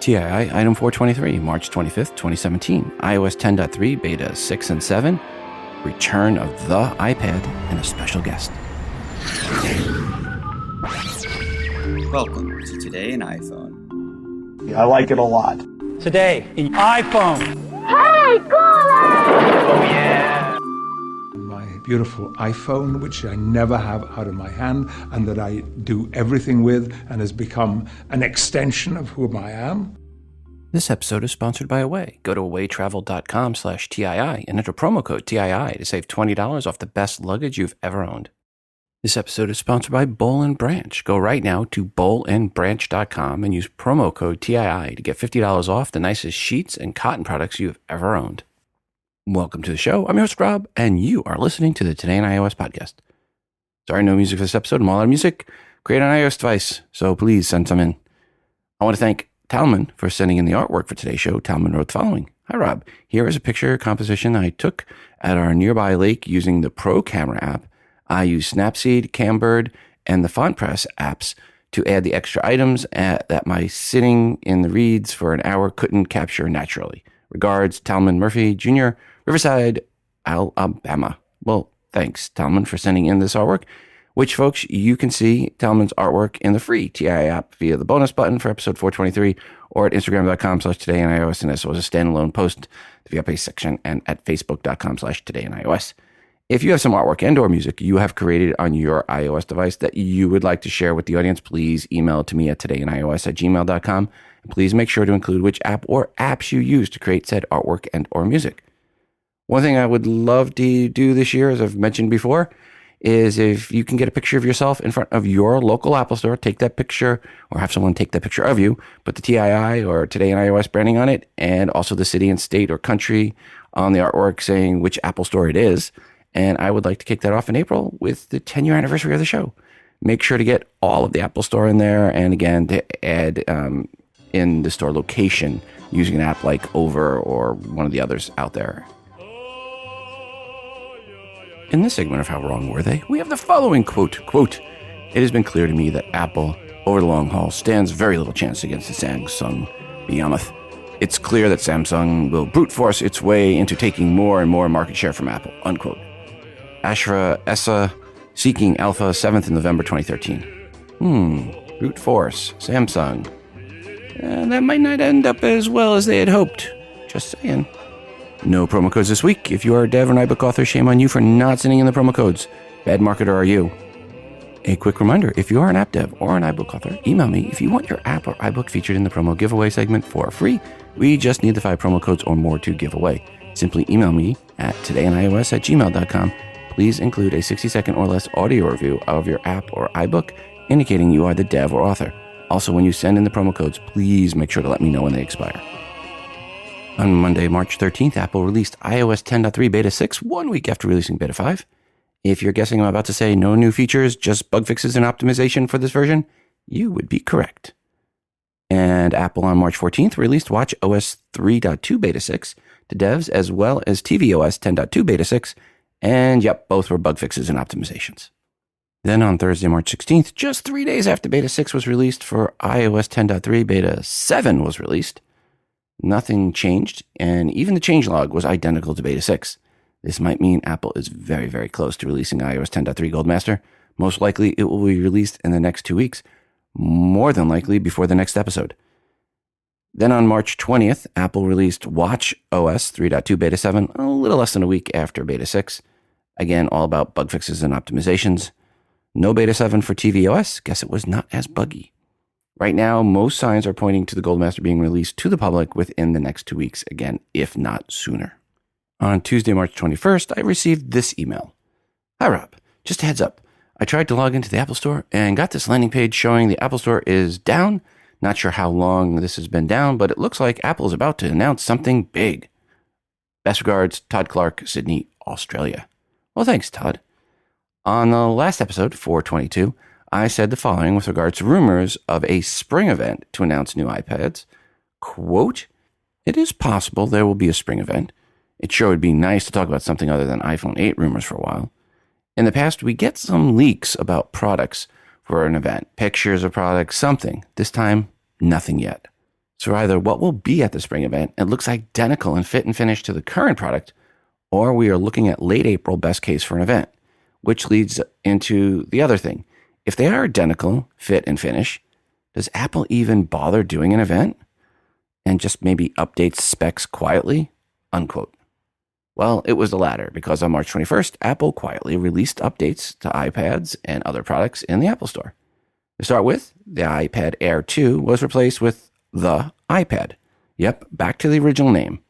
TII Item 423, March 25th, 2017, iOS 10.3, Beta 6 and 7, return of the iPad, and a special guest. Welcome to Today in iPhone. I like it a lot. Today in iPhone. Hey, Google! Oh, yeah. My beautiful iPhone, which I never have out of my hand and that I do everything with and has become an extension of who I am. This episode is sponsored by Away. Go to awaytravel.com/TII and enter promo code TII to save $20 off the best luggage you've ever owned. This episode is sponsored by Boll & Branch. Go right now to bollandbranch.com and use promo code TII to get $50 off the nicest sheets and cotton products you've ever owned. Welcome to the show. I'm your host, Rob, and you are listening to the Today in iOS podcast. Sorry, no music for this episode. I'm all out of music. Create an iOS device, so please send some in. I want to thank Talman for sending in the artwork for today's show. Talman wrote the following. Hi, Rob. Here is a picture composition I took at our nearby lake using the Pro Camera app. I use Snapseed, Cambird, and the Font Press apps to add the extra items that my sitting in the reeds for an hour couldn't capture naturally. Regards, Talman Murphy, Jr., Riverside, Alabama. Well, thanks, Talman, for sending in this artwork, which, folks, you can see Talman's artwork in the free TII app via the bonus button for episode 423 or at instagram.com/todayios, and this was a standalone post, the VIP section, and at facebook.com/todayios. If you have some artwork and or music you have created on your iOS device that you would like to share with the audience, please email it to me at todayios@gmail.com. And please make sure to include which app or apps you use to create said artwork and or music. One thing I would love to do this year, as I've mentioned before, is if you can get a picture of yourself in front of your local Apple store, take that picture or have someone take that picture of you, put the TII or Today in iOS branding on it, and also the city and state or country on the artwork saying which Apple store it is. And I would like to kick that off in April with the 10-year anniversary of the show. Make sure to get all of the Apple Store in there. And again, to add in the store location using an app like Over or one of the others out there. In this segment of How Wrong Were They, we have the following quote. It has been clear to me that Apple, over the long haul, stands very little chance against the Samsung behemoth. It's clear that Samsung will brute force its way into taking more and more market share from Apple, unquote. Ashra Essa, Seeking Alpha, 7th of November 2013. Brute force, Samsung. That might not end up as well as they had hoped. Just saying. No promo codes this week. If you are a dev or an iBook author, shame on you for not sending in the promo codes. Bad marketer are you. A quick reminder, if you are an app dev or an iBook author, email me if you want your app or iBook featured in the promo giveaway segment for free. We just need the 5 promo codes or more to give away. Simply email me at todayios@gmail.com. Please include a 60-second or less audio review of your app or iBook indicating you are the dev or author. Also, when you send in the promo codes, please make sure to let me know when they expire. On Monday, March 13th, Apple released iOS 10.3 Beta 6, 1 week after releasing Beta 5. If you're guessing I'm about to say no new features, just bug fixes and optimization for this version, you would be correct. And Apple on March 14th released watchOS 3.2 Beta 6 to devs as well as tvOS 10.2 Beta 6, and yep, both were bug fixes and optimizations. Then on Thursday, March 16th, just 3 days after Beta 6 was released for iOS 10.3, Beta 7 was released. Nothing changed, and even the changelog was identical to Beta 6. This might mean Apple is very, very close to releasing iOS 10.3 Goldmaster. Most likely, it will be released in the next 2 weeks, more than likely before the next episode. Then on March 20th, Apple released watchOS 3.2 Beta 7, a little less than a week after Beta 6. Again, all about bug fixes and optimizations. No Beta 7 for tvOS. Guess it was not as buggy. Right now, most signs are pointing to the Goldmaster being released to the public within the next 2 weeks, again, if not sooner. On Tuesday, March 21st, I received this email. Hi, Rob. Just a heads up. I tried to log into the Apple Store and got this landing page showing the Apple Store is down. Not sure how long this has been down, but it looks like Apple is about to announce something big. Best regards, Todd Clark, Sydney, Australia. Well, thanks, Todd. On the last episode, 422, I said the following with regards to rumors of a spring event to announce new iPads. Quote, it is possible there will be a spring event. It sure would be nice to talk about something other than iPhone 8 rumors for a while. In the past, we get some leaks about products for an event, pictures of products, something. This time, nothing yet. So either what will be at the spring event, it looks identical in fit and finish to the current product, or we are looking at late April best case for an event, which leads into the other thing. If they are identical, fit and finish, does Apple even bother doing an event and just maybe update specs quietly? Unquote. Well, it was the latter, because on March 21st, Apple quietly released updates to iPads and other products in the Apple Store. To start with, the iPad Air 2 was replaced with the iPad. Yep, back to the original name.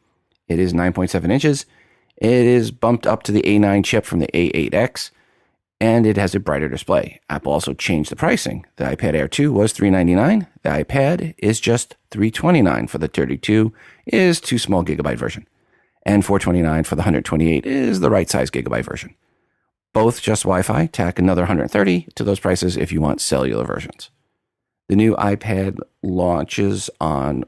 It is 9.7 inches. It is bumped up to the A9 chip from the A8X, and it has a brighter display. Apple also changed the pricing. The iPad Air 2 was $399. The iPad is just $329 for the 32 is too small gigabyte version, and $429 for the 128 is the right size gigabyte version. Both just Wi-Fi. Tack another $130 to those prices if you want cellular versions. The new iPad launched on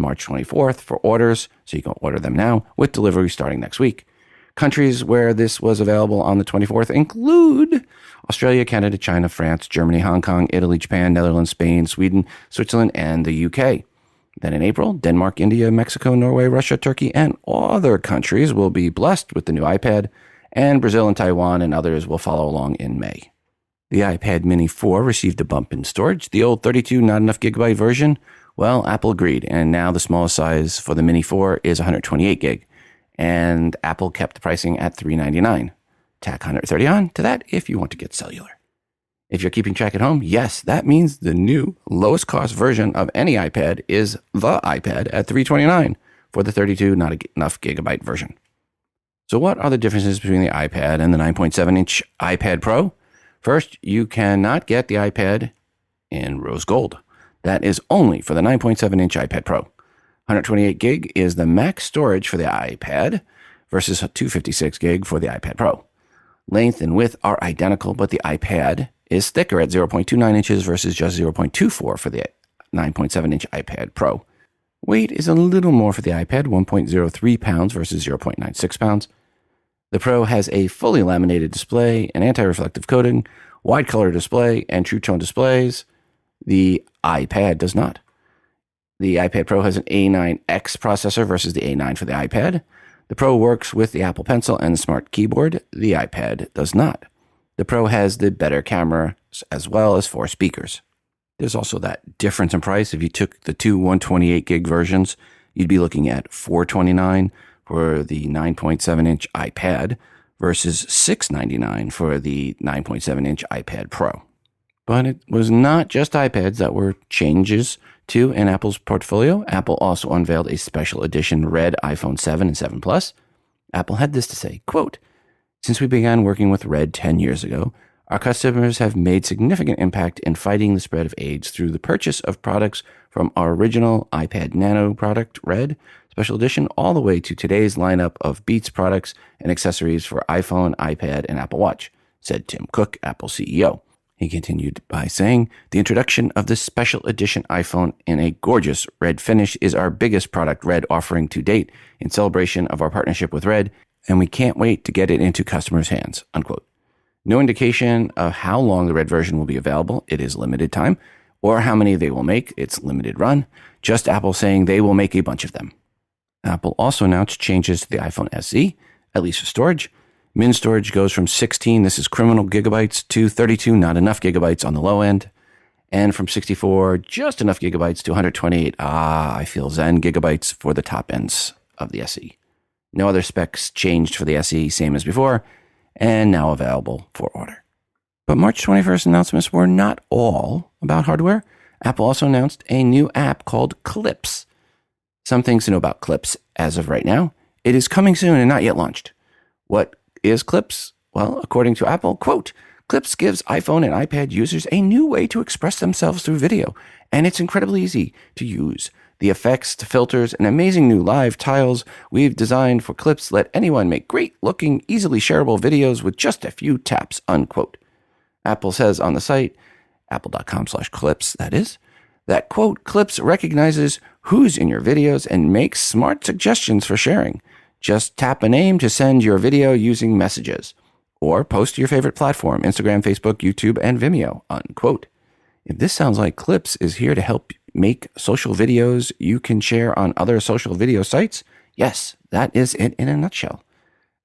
March 24th for orders, so you can order them now with delivery starting next week. Countries where this was available on the 24th include Australia, Canada, China, France, Germany, Hong Kong, Italy, Japan, Netherlands, Spain, Sweden, Switzerland, and the UK. Then in April, Denmark, India, Mexico, Norway, Russia, Turkey, and other countries will be blessed with the new iPad, and Brazil and Taiwan and others will follow along in May. The iPad Mini 4 received a bump in storage. The old 32 not enough gigabyte version, well, Apple agreed, and now the smallest size for the Mini 4 is 128 gig, and Apple kept the pricing at $399. Tack $130 on to that if you want to get cellular. If you're keeping track at home, yes, that means the new lowest cost version of any iPad is the iPad at $329 for the 32 not enough gigabyte version. So what are the differences between the iPad and the 9.7-inch iPad Pro? First, you cannot get the iPad in rose gold. That is only for the 9.7-inch iPad Pro. 128 gig is the max storage for the iPad versus 256 gig for the iPad Pro. Length and width are identical, but the iPad is thicker at 0.29 inches versus just 0.24 for the 9.7-inch iPad Pro. Weight is a little more for the iPad, 1.03 pounds versus 0.96 pounds. The Pro has a fully laminated display, an anti-reflective coating, wide color display, and true tone displays. The iPad does not. The iPad Pro has an A9X processor versus the A9 for the iPad. The Pro works with the Apple Pencil and the Smart Keyboard. The iPad does not. The Pro has the better camera as well as 4 speakers. There's also that difference in price. If you took the two 128 gig versions, you'd be looking at $429 for the 9.7-inch iPad versus $699 for the 9.7-inch iPad Pro. But it was not just iPads that were changes to in Apple's portfolio. Apple also unveiled a special edition red iPhone 7 and 7 Plus. Apple had this to say, quote, "Since we began working with Red 10 years ago, our customers have made significant impact in fighting the spread of AIDS through the purchase of products from our original iPad Nano product, Red, Special Edition, all the way to today's lineup of Beats products and accessories for iPhone, iPad, and Apple Watch," said Tim Cook, Apple CEO. He continued by saying, "The introduction of this special edition iPhone in a gorgeous red finish is our biggest product Red offering to date in celebration of our partnership with Red, and we can't wait to get it into customers' hands," unquote. No indication of how long the red version will be available. It is limited time, or how many they will make. It's limited run. Just Apple saying they will make a bunch of them. Apple also announced changes to the iPhone SE, at least for storage. Min storage goes from 16, this is criminal gigabytes, to 32, not enough gigabytes on the low end. And from 64, just enough gigabytes, to 128, I feel zen gigabytes for the top ends of the SE. No other specs changed for the SE, same as before, and now available for order. But March 21st announcements were not all about hardware. Apple also announced a new app called Clips. Some things to know about Clips as of right now. It is coming soon and not yet launched. What is Clips? Well, according to Apple, quote, "Clips gives iPhone and iPad users a new way to express themselves through video, and it's incredibly easy to use. The effects, the filters, and amazing new live tiles we've designed for Clips let anyone make great-looking, easily shareable videos with just a few taps," unquote. Apple says on the site, apple.com/clips, that is, that, quote, "Clips recognizes who's in your videos and makes smart suggestions for sharing. Just tap a name to send your video using messages, or post to your favorite platform, Instagram, Facebook, YouTube, and Vimeo," unquote. If this sounds like Clips is here to help make social videos you can share on other social video sites? Yes, that is it in a nutshell.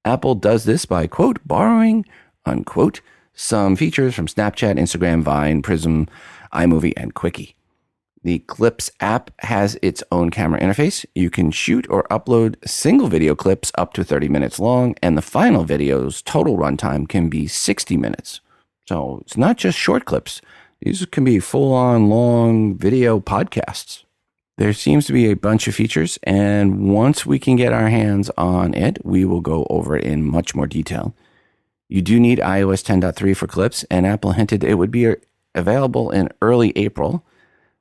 Apple does this by, quote, borrowing, unquote, some features from Snapchat, Instagram, Vine, Prism, iMovie, and Quickie. The Clips app has its own camera interface. You can shoot or upload single video clips up to 30 minutes long, and the final video's total runtime can be 60 minutes. So it's not just short clips. These can be full-on long video podcasts. There seems to be a bunch of features, and once we can get our hands on it, we will go over it in much more detail. You do need iOS 10.3 for Clips, and Apple hinted it would be available in early April,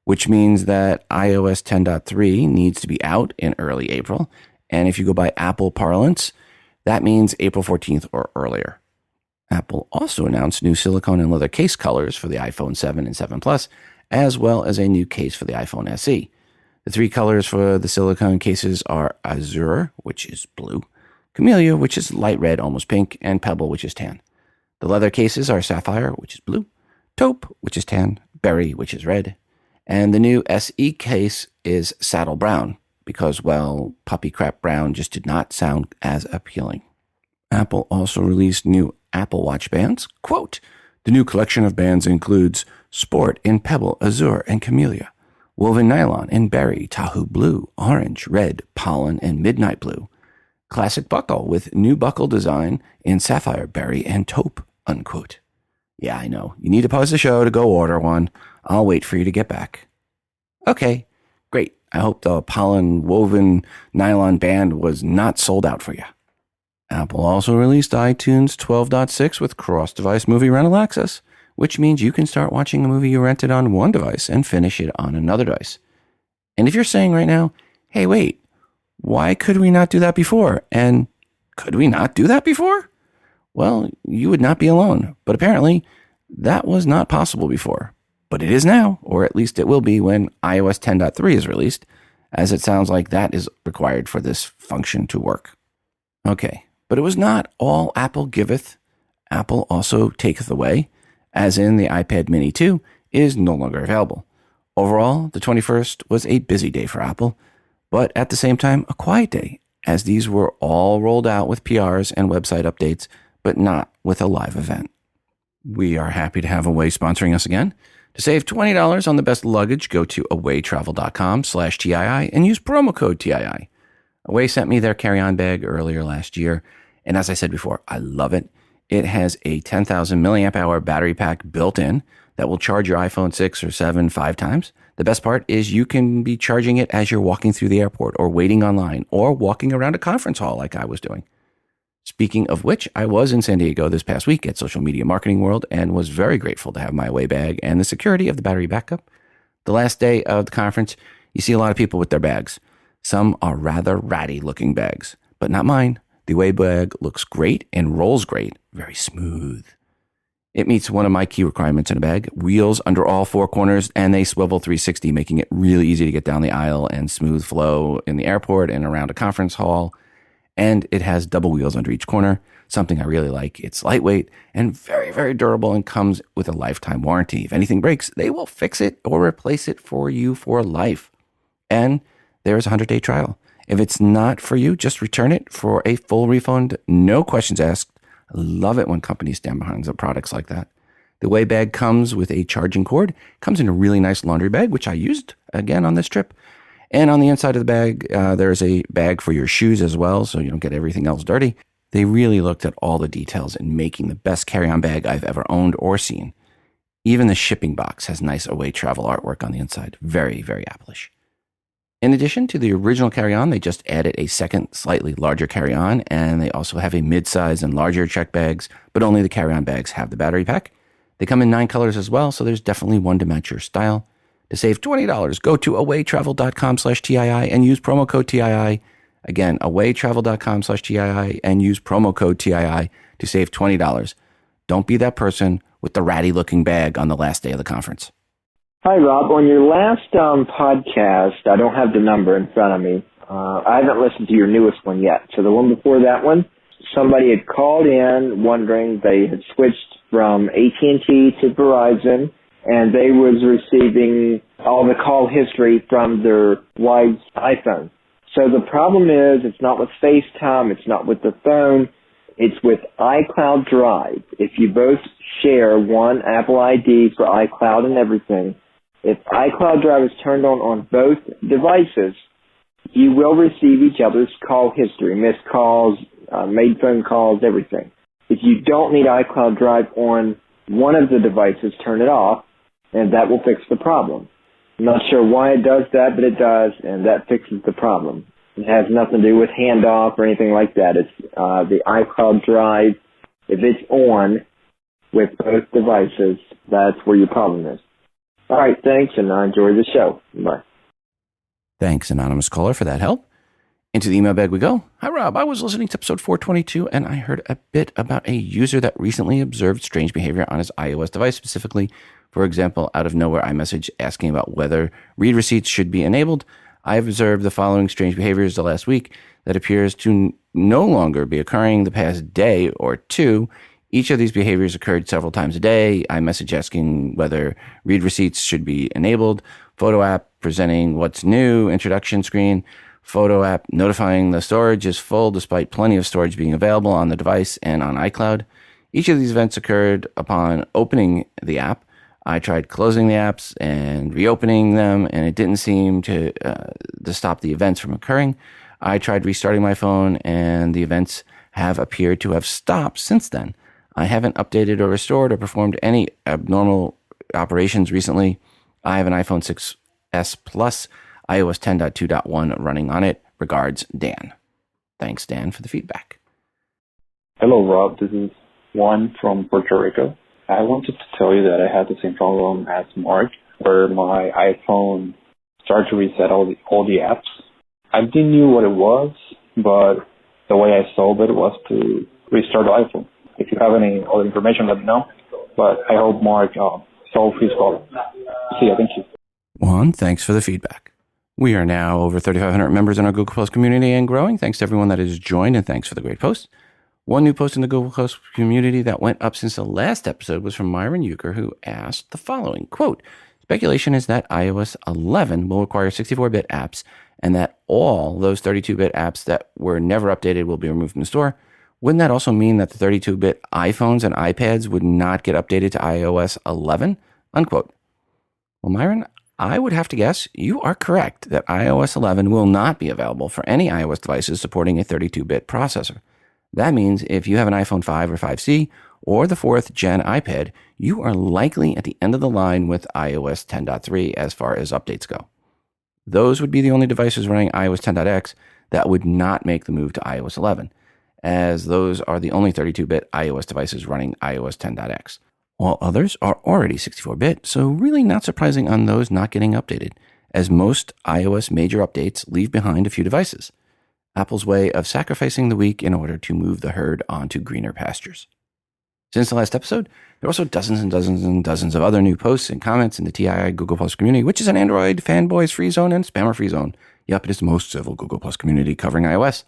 which means that iOS 10.3 needs to be out in early April. And if you go by Apple parlance, that means April 14th or earlier. Apple also announced new silicone and leather case colors for the iPhone 7 and 7 Plus, as well as a new case for the iPhone SE. The three colors for the silicone cases are Azure, which is blue, Camellia, which is light red, almost pink, and Pebble, which is tan. The leather cases are Sapphire, which is blue, Taupe, which is tan, Berry, which is red, and the new SE case is Saddle Brown, because, well, puppy crap brown just did not sound as appealing. Apple also released new Apple Watch bands. Quote, the new collection of bands includes Sport in Pebble, Azure, and Camellia, Woven Nylon in Berry, Tahoe Blue, Orange, Red, Pollen, and Midnight Blue, Classic Buckle with new buckle design in Sapphire, Berry, and Taupe, unquote. Yeah, I know. You need to pause the show to go order one. I'll wait for you to get back. Okay, great. I hope the pollen woven nylon band was not sold out for you. Apple also released iTunes 12.6 with cross-device movie rental access, which means you can start watching a movie you rented on one device and finish it on another device. And if you're saying right now, hey, wait, why could we not do that before? And could we not do that before? Well, you would not be alone. But apparently, that was not possible before. But it is now, or at least it will be when iOS 10.3 is released, as it sounds like that is required for this function to work. Okay, but it was not all Apple giveth, Apple also taketh away, as in the iPad Mini 2 is no longer available. Overall, the 21st was a busy day for Apple, but at the same time, a quiet day, as these were all rolled out with PRs and website updates, but not with a live event. We are happy to have Away sponsoring us again. To save $20 on the best luggage, go to awaytravel.com/TII and use promo code TII. Away sent me their carry-on bag earlier last year, and as I said before, I love it. It has a 10,000 milliamp hour battery pack built in that will charge your iPhone 6 or 7 5 times. The best part is you can be charging it as you're walking through the airport or waiting online or walking around a conference hall like I was doing. Speaking of which, I was in San Diego this past week at Social Media Marketing World and was very grateful to have my Away bag and the security of the battery backup. The last day of the conference, you see a lot of people with their bags. Some are rather ratty looking bags, but not mine. The Away bag looks great and rolls great, very smooth. It meets one of my key requirements in a bag, wheels under all four corners, and they swivel 360, making it really easy to get down the aisle and smooth flow in the airport and around a conference hall. And it has double wheels under each corner, something I really like. It's lightweight and very, very durable and comes with a lifetime warranty. If anything breaks, they will fix it or replace it for you for life. And there's a 100-day trial. If it's not for you, just return it for a full refund, no questions asked. I love it when companies stand behind the products like that. The Away bag comes with a charging cord, comes in a really nice laundry bag, which I used again on this trip. And on the inside of the bag, there's a bag for your shoes as well, so you don't get everything else dirty. They really looked at all the details in making the best carry-on bag I've ever owned or seen. Even the shipping box has nice Away travel artwork on the inside. Very, very Apple-ish. In addition to the original carry-on, they just added a second, slightly larger carry-on, and they also have a mid-size and larger check bags, but only the carry-on bags have the battery pack. They come in 9 colors as well, so there's definitely one to match your style. To save $20, go to awaytravel.com/TII and use promo code TII. Again, awaytravel.com/TII and use promo code TII to save $20. Don't be that person with the ratty-looking bag on the last day of the conference. Hi, Rob. On your last podcast, I don't have the number in front of me. I haven't listened to your newest one yet. So the one before that one, somebody had called in wondering they had switched from AT&T to Verizon, and they was receiving all the call history from their wife's iPhone. So the problem is, it's not with FaceTime, it's not with the phone, it's with iCloud Drive. If you both share one Apple ID for iCloud and everything, if iCloud Drive is turned on both devices, you will receive each other's call history, missed calls, made phone calls, everything. If you don't need iCloud Drive on one of the devices, turn it off, and that will fix the problem. I'm not sure why it does that, but it does, and that fixes the problem. It has nothing to do with handoff or anything like that. It's the iCloud Drive. If it's on with both devices, that's where your problem is. All right, thanks, and I enjoy the show. Bye. Thanks, anonymous caller, for that help. Into the email bag we go. Hi, Rob. I was listening to episode 422, and I heard a bit about a user that recently observed strange behavior on his iOS device, specifically, for example, out of nowhere iMessage asking about whether read receipts should be enabled. I have observed the following strange behaviors the last week that appears to no longer be occurring the past day or two. Each of these behaviors occurred several times a day. iMessage asking whether read receipts should be enabled. Photo app presenting what's new. Introduction screen. Photo app notifying the storage is full despite plenty of storage being available on the device and on iCloud. Each of these events occurred upon opening the app. I tried closing the apps and reopening them, and it didn't seem to stop the events from occurring. I tried restarting my phone, and the events have appeared to have stopped since then. I haven't updated or restored or performed any abnormal operations recently. I have an iPhone 6s Plus, iOS 10.2.1 running on it. Regards, Dan. Thanks, Dan, for the feedback. Hello, Rob. This is Juan from Puerto Rico. I wanted to tell you that I had the same problem as Mark, where my iPhone started to reset all the apps. I didn't know what it was, but the way I solved it was to restart the iPhone. If you have any other information, let me know. But I hope Mark solved his problem. See ya. Thank you. Juan, thanks for the feedback. We are now over 3,500 members in our Google Plus community and growing. Thanks to everyone that has joined, and thanks for the great posts. One new post in the Google Plus community that went up since the last episode was from Myron Euchre, who asked the following, quote, speculation is that iOS 11 will require 64-bit apps and that all those 32-bit apps that were never updated will be removed from the store. Wouldn't that also mean that the 32-bit iPhones and iPads would not get updated to iOS 11? Unquote. Well, Myron, I would have to guess you are correct that iOS 11 will not be available for any iOS devices supporting a 32-bit processor. That means if you have an iPhone 5 or 5C or the 4th gen iPad, you are likely at the end of the line with iOS 10.3 as far as updates go. Those would be the only devices running iOS 10.x that would not make the move to iOS 11, as those are the only 32-bit iOS devices running iOS 10.x. All others are already 64-bit, so really not surprising on those not getting updated, as most iOS major updates leave behind a few devices. Apple's way of sacrificing the weak in order to move the herd onto greener pastures. Since the last episode, there are also dozens and dozens and dozens of other new posts and comments in the TII Google Plus community, which is an Android fanboys free zone and spammer free zone. Yep, it is the most civil Google Plus community covering iOS.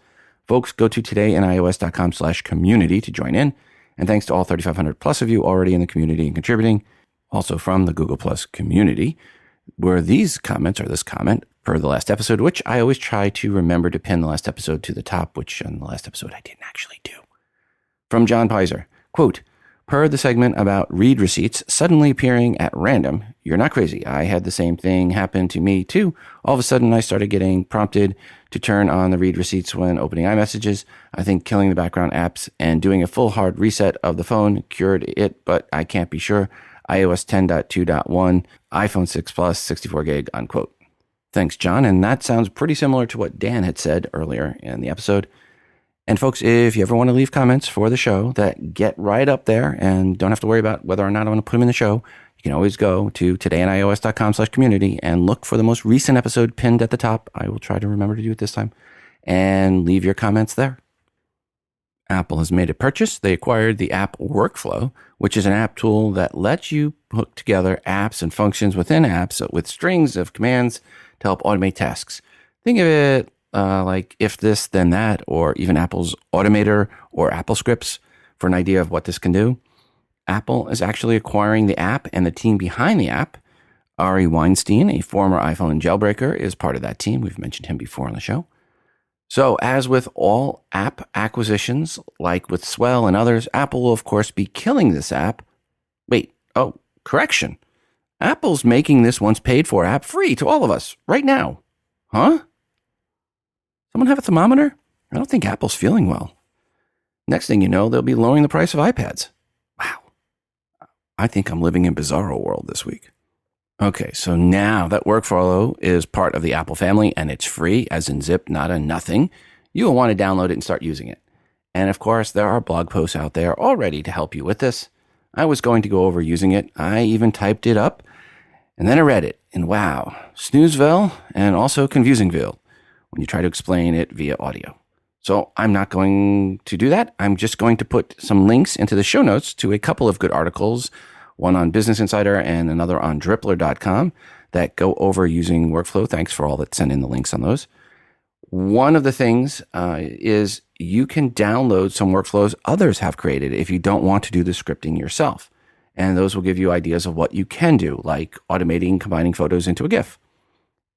Folks, go to todayinios.com/community to join in. And thanks to all 3,500 plus of you already in the community and contributing. Also from the Google Plus community, were these comments, or this comment, per the last episode, which I always try to remember to pin the last episode to the top, which on the last episode I didn't actually do. From John Pizer, quote, per the segment about read receipts suddenly appearing at random, you're not crazy. I had the same thing happen to me too. All of a sudden I started getting prompted to turn on the read receipts when opening iMessages. I think killing the background apps and doing a full hard reset of the phone cured it, but I can't be sure. iOS 10.2.1, iPhone 6 Plus, 64 gig, unquote. Thanks, John. And that sounds pretty similar to what Dan had said earlier in the episode. And folks, if you ever want to leave comments for the show that get right up there and don't have to worry about whether or not I'm going to put them in the show, you can always go to todayinios.com/community and look for the most recent episode pinned at the top. I will try to remember to do it this time and leave your comments there. Apple has made a purchase. They acquired the app Workflow, which is an app tool that lets you hook together apps and functions within apps with strings of commands to help automate tasks. Think of it like if this, then that, or even Apple's Automator or Apple Scripts for an idea of what this can do. Apple is actually acquiring the app and the team behind the app. Ari Weinstein, a former iPhone jailbreaker, is part of that team. We've mentioned him before on the show. So as with all app acquisitions, like with Swell and others, Apple will, of course, be killing this app. Correction. Apple's making this once paid for app free to all of us right now. Huh? Someone have a thermometer? I don't think Apple's feeling well. Next thing you know, they'll be lowering the price of iPads. Wow. I think I'm living in bizarro world this week. Okay, so now that Workflow is part of the Apple family and it's free, as in zip, not a nothing, you will want to download it and start using it. And of course, there are blog posts out there already to help you with this. I was going to go over using it. I even typed it up, and then I read it. And wow, snoozeville and also confusingville when you try to explain it via audio. So I'm not going to do that. I'm just going to put some links into the show notes to a couple of good articles, one on Business Insider and another on Drippler.com, that go over using Workflow. Thanks for all that send in the links on those. One of the things is you can download some workflows others have created if you don't want to do the scripting yourself. And those will give you ideas of what you can do, like automating, combining photos into a GIF.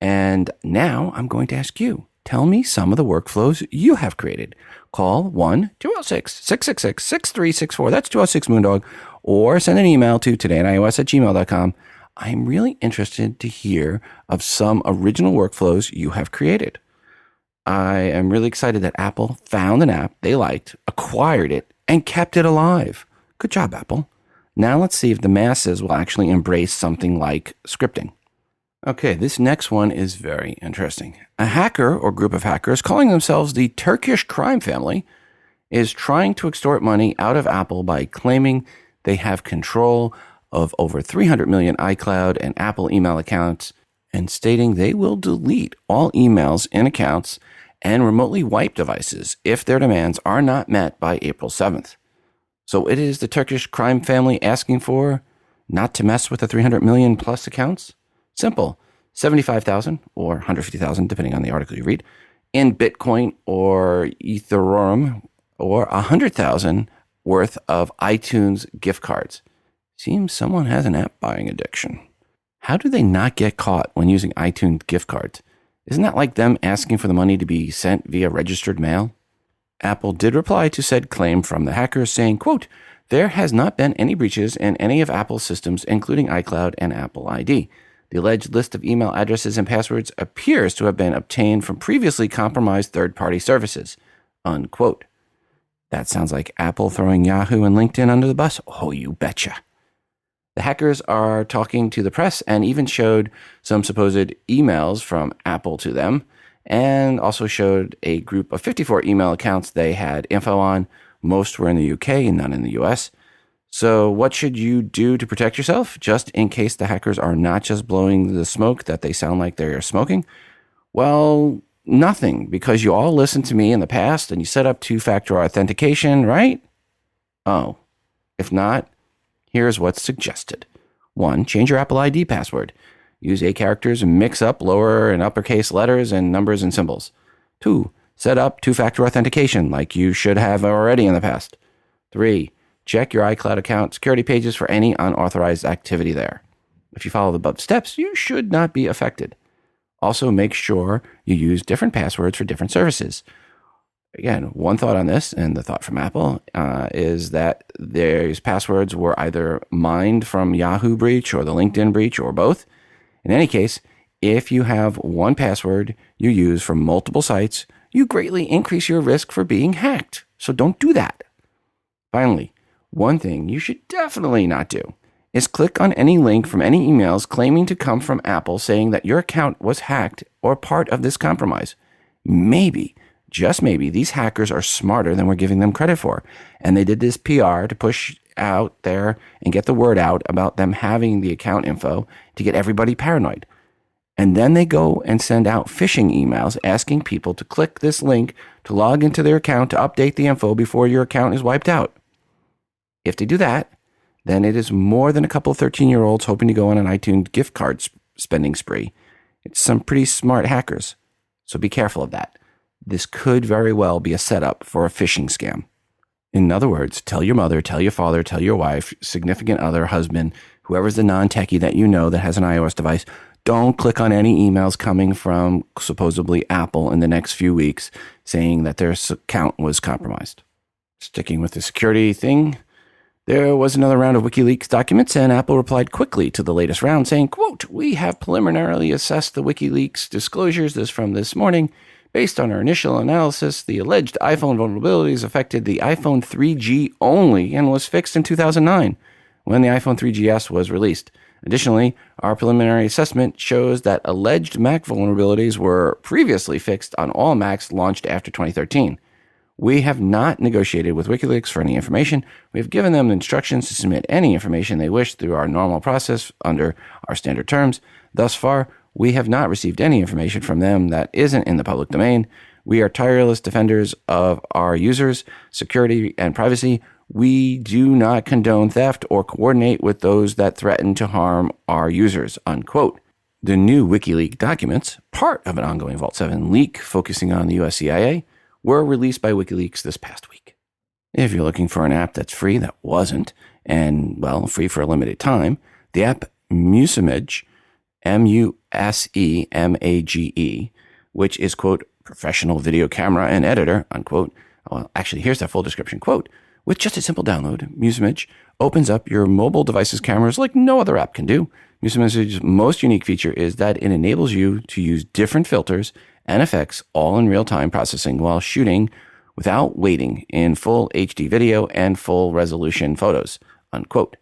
And now I'm going to ask you, tell me some of the workflows you have created. Call 1-206-666-6364. That's 206-Moondog. Or send an email to todayios@gmail.com. I'm really interested to hear of some original workflows you have created. I am really excited that Apple found an app they liked, acquired it, and kept it alive. Good job, Apple. Now let's see if the masses will actually embrace something like scripting. Okay, this next one is very interesting. A hacker or group of hackers calling themselves the Turkish crime family is trying to extort money out of Apple by claiming they have control of over 300 million iCloud and Apple email accounts and stating they will delete all emails and accounts and remotely wipe devices if their demands are not met by April 7th. So it is the Turkish crime family asking for not to mess with the 300 million plus accounts? Simple. 75,000 or 150,000, depending on the article you read, in Bitcoin or Ethereum, or 100,000 worth of iTunes gift cards. Seems someone has an app buying addiction. How do they not get caught when using iTunes gift cards? Isn't that like them asking for the money to be sent via registered mail? Apple did reply to said claim from the hackers saying, quote, "There has not been any breaches in any of Apple's systems, including iCloud and Apple ID. The alleged list of email addresses and passwords appears to have been obtained from previously compromised third-party services," unquote. That sounds like Apple throwing Yahoo and LinkedIn under the bus. Oh, you betcha. The hackers are talking to the press and even showed some supposed emails from Apple to them, and also showed a group of 54 email accounts they had info on. Most were in the UK and none in the US. So what should you do to protect yourself, just in case the hackers are not just blowing the smoke that they sound like they're smoking? Well, nothing, because you all listened to me in the past and you set up two-factor authentication, right? Oh, if not, here's what's suggested. 1, change your Apple ID password. Use 8 characters and mix up lower and uppercase letters and numbers and symbols. 2, set up two-factor authentication like you should have already in the past. 3, check your iCloud account security pages for any unauthorized activity there. If you follow the above steps, you should not be affected. Also, make sure you use different passwords for different services. Again, one thought on this, and the thought from Apple, is that these passwords were either mined from Yahoo breach or the LinkedIn breach or both. In any case, if you have one password you use for multiple sites, you greatly increase your risk for being hacked. So don't do that. Finally, one thing you should definitely not do is click on any link from any emails claiming to come from Apple saying that your account was hacked or part of this compromise. Maybe, just maybe, these hackers are smarter than we're giving them credit for, and they did this PR to push out there and get the word out about them having the account info to get everybody paranoid. And then they go and send out phishing emails asking people to click this link to log into their account to update the info before your account is wiped out. If they do that, then it is more than a couple of 13-year-olds hoping to go on an iTunes gift card spending spree. It's some pretty smart hackers, so be careful of that. This could very well be a setup for a phishing scam. In other words, tell your mother, tell your father, tell your wife, significant other, husband, whoever's the non-techie that you know that has an iOS device, don't click on any emails coming from supposedly Apple in the next few weeks saying that their account was compromised. Sticking with the security thing, there was another round of WikiLeaks documents, and Apple replied quickly to the latest round saying, quote, "We have preliminarily assessed the WikiLeaks disclosures from this morning. Based on our initial analysis, the alleged iPhone vulnerabilities affected the iPhone 3G only and was fixed in 2009 when the iPhone 3GS was released. Additionally, our preliminary assessment shows that alleged Mac vulnerabilities were previously fixed on all Macs launched after 2013. We have not negotiated with WikiLeaks for any information. We have given them instructions to submit any information they wish through our normal process under our standard terms. Thus far, we have not received any information from them that isn't in the public domain. We are tireless defenders of our users' security and privacy. We do not condone theft or coordinate with those that threaten to harm our users," unquote. The new WikiLeaks documents, part of an ongoing Vault 7 leak focusing on the US CIA, were released by WikiLeaks this past week. If you're looking for an app that's free that wasn't, and, well, free for a limited time, the app Musemage, Musemage, which is, quote, professional video camera and editor, unquote. Well, actually, here's that full description, quote, "With just a simple download, Musemage opens up your mobile device's cameras like no other app can do. Musemage's most unique feature is that it enables you to use different filters and effects all in real-time processing while shooting without waiting in full HD video and full resolution photos," unquote.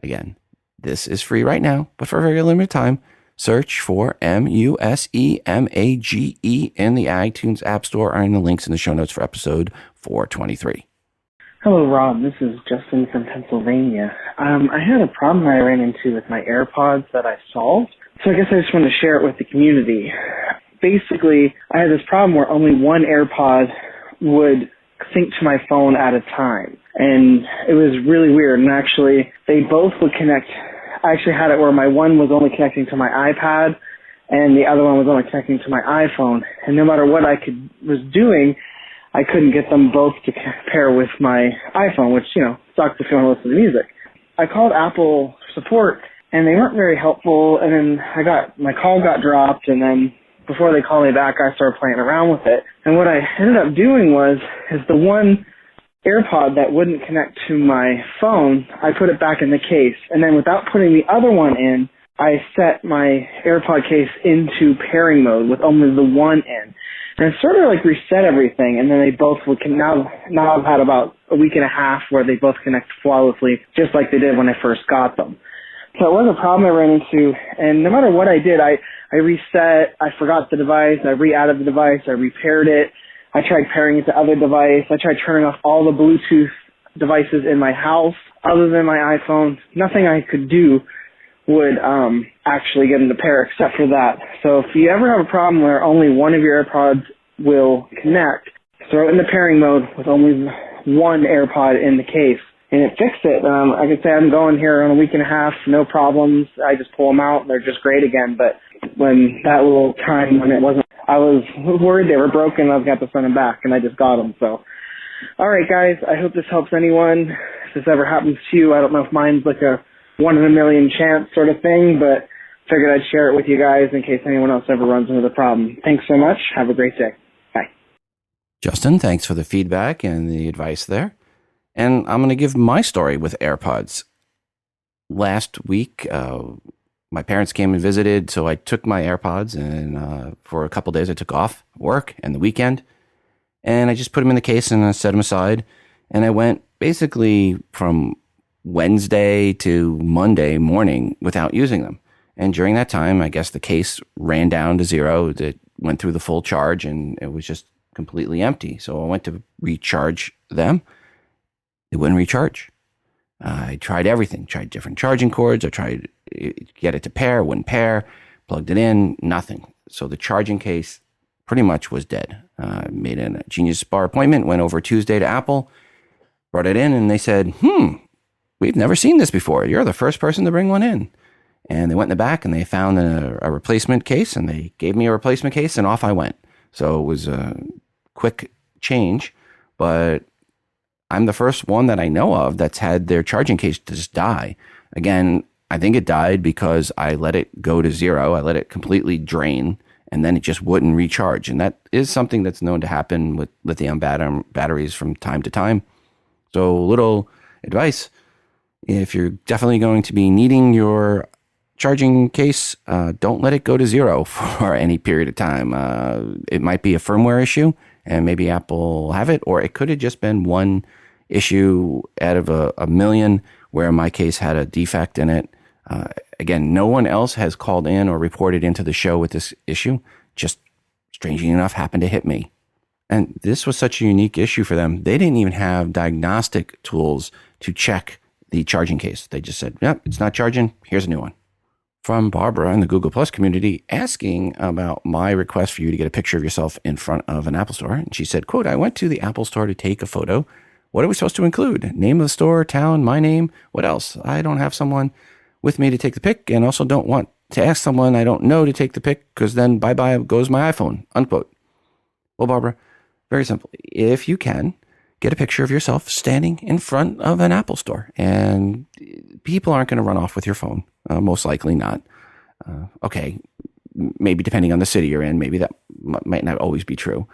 Again, this is free right now, but for a very limited time. Search for Musemage in the iTunes App Store or in the links in the show notes for episode 423. Hello, Rob. This is Justin from Pennsylvania. I had a problem I ran into with my AirPods that I solved, so I guess I just want to share it with the community. Basically, I had this problem where only one AirPod would sync to my phone at a time, and it was really weird. And actually, they both would connect. I actually had it where my one was only connecting to my iPad, and the other one was only connecting to my iPhone. And no matter what I was doing, I couldn't get them both to pair with my iPhone, which, sucks if you want to listen to music. I called Apple support, and they weren't very helpful, and then my call got dropped, and then before they called me back, I started playing around with it. And what I ended up doing is the one AirPod that wouldn't connect to my phone, I put it back in the case, and then without putting the other one in, I set my AirPod case into pairing mode with only the one in. And it sort of like reset everything, and then they both now I've had about a week and a half where they both connect flawlessly, just like they did when I first got them. So it was a problem I ran into, and no matter what I did, I reset, I forgot the device, I re-added the device, I repaired it, I tried pairing it to other device, I tried turning off all the Bluetooth devices in my house other than my iPhone. Nothing I could do would actually get them to pair except for that. So if you ever have a problem where only one of your AirPods will connect, throw it into pairing mode with only one AirPod in the case, and it fixed it. I could say I'm going here on a week and a half, no problems. I just pull them out, and they're just great again. But when that little time when it wasn't, I was worried they were broken. I was going to have to send them back, and I just got them. So, all right, guys, I hope this helps anyone. If this ever happens to you, I don't know if mine's like a 1 in a million chance sort of thing, but figured I'd share it with you guys in case anyone else ever runs into the problem. Thanks so much. Have a great day. Bye. Justin, thanks for the feedback and the advice there. And I'm going to give my story with AirPods. Last week, my parents came and visited, so I took my AirPods, and for a couple days I took off work and the weekend, and I just put them in the case and I set them aside, and I went basically from Wednesday to Monday morning without using them. And during that time, I guess the case ran down to zero. It went through the full charge, and it was just completely empty. So I went to recharge them. It wouldn't recharge. I tried everything, tried different charging cords. I tried to get it to pair, wouldn't pair, plugged it in, nothing. So the charging case pretty much was dead. Made a Genius Bar appointment, went over Tuesday to Apple, brought it in, and they said, we've never seen this before. You're the first person to bring one in. And they went in the back and they found a replacement case, and they gave me a replacement case, and off I went. So it was a quick change, but I'm the first one that I know of that's had their charging case just die. Again, I think it died because I let it go to zero. I let it completely drain, and then it just wouldn't recharge. And that is something that's known to happen with lithium batteries from time to time. So little advice, if you're definitely going to be needing your charging case, don't let it go to zero for any period of time. It might be a firmware issue, and maybe Apple will have it, or it could have just been one issue out of a million where my case had a defect in it. Again, no one else has called in or reported into the show with this issue. Just strangely enough happened to hit me. And this was such a unique issue for them. They didn't even have diagnostic tools to check the charging case. They just said, yep, it's not charging. Here's a new one. From Barbara in the Google Plus community asking about my request for you to get a picture of yourself in front of an Apple store. And she said, quote, I went to the Apple store to take a photo. What are we supposed to include? Name of the store, town, my name. What else? I don't have someone with me to take the pic, and also don't want to ask someone I don't know to take the pic, because then bye-bye goes my iPhone, unquote. Well, Barbara, very simple. If you can, get a picture of yourself standing in front of an Apple store, and people aren't going to run off with your phone. Most likely not. Okay, maybe depending on the city you're in, maybe that might not always be true.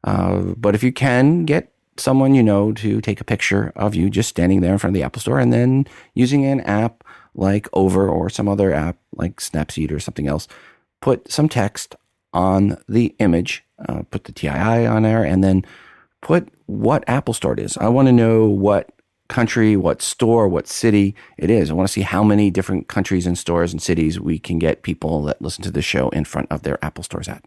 But if you can, get someone you know to take a picture of you just standing there in front of the Apple store, and then using an app like Over or some other app like Snapseed or something else, put some text on the image, put the TII on there, and then put what Apple store it is. I want to know what country, what store, what city it is. I want to see how many different countries and stores and cities we can get people that listen to the show in front of their Apple stores at.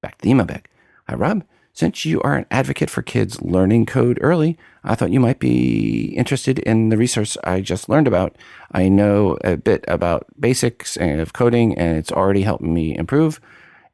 Back to the email bag. Hi, Rob. Since you are an advocate for kids learning code early, I thought you might be interested in the resource I just learned about. I know a bit about basics of coding, and it's already helped me improve.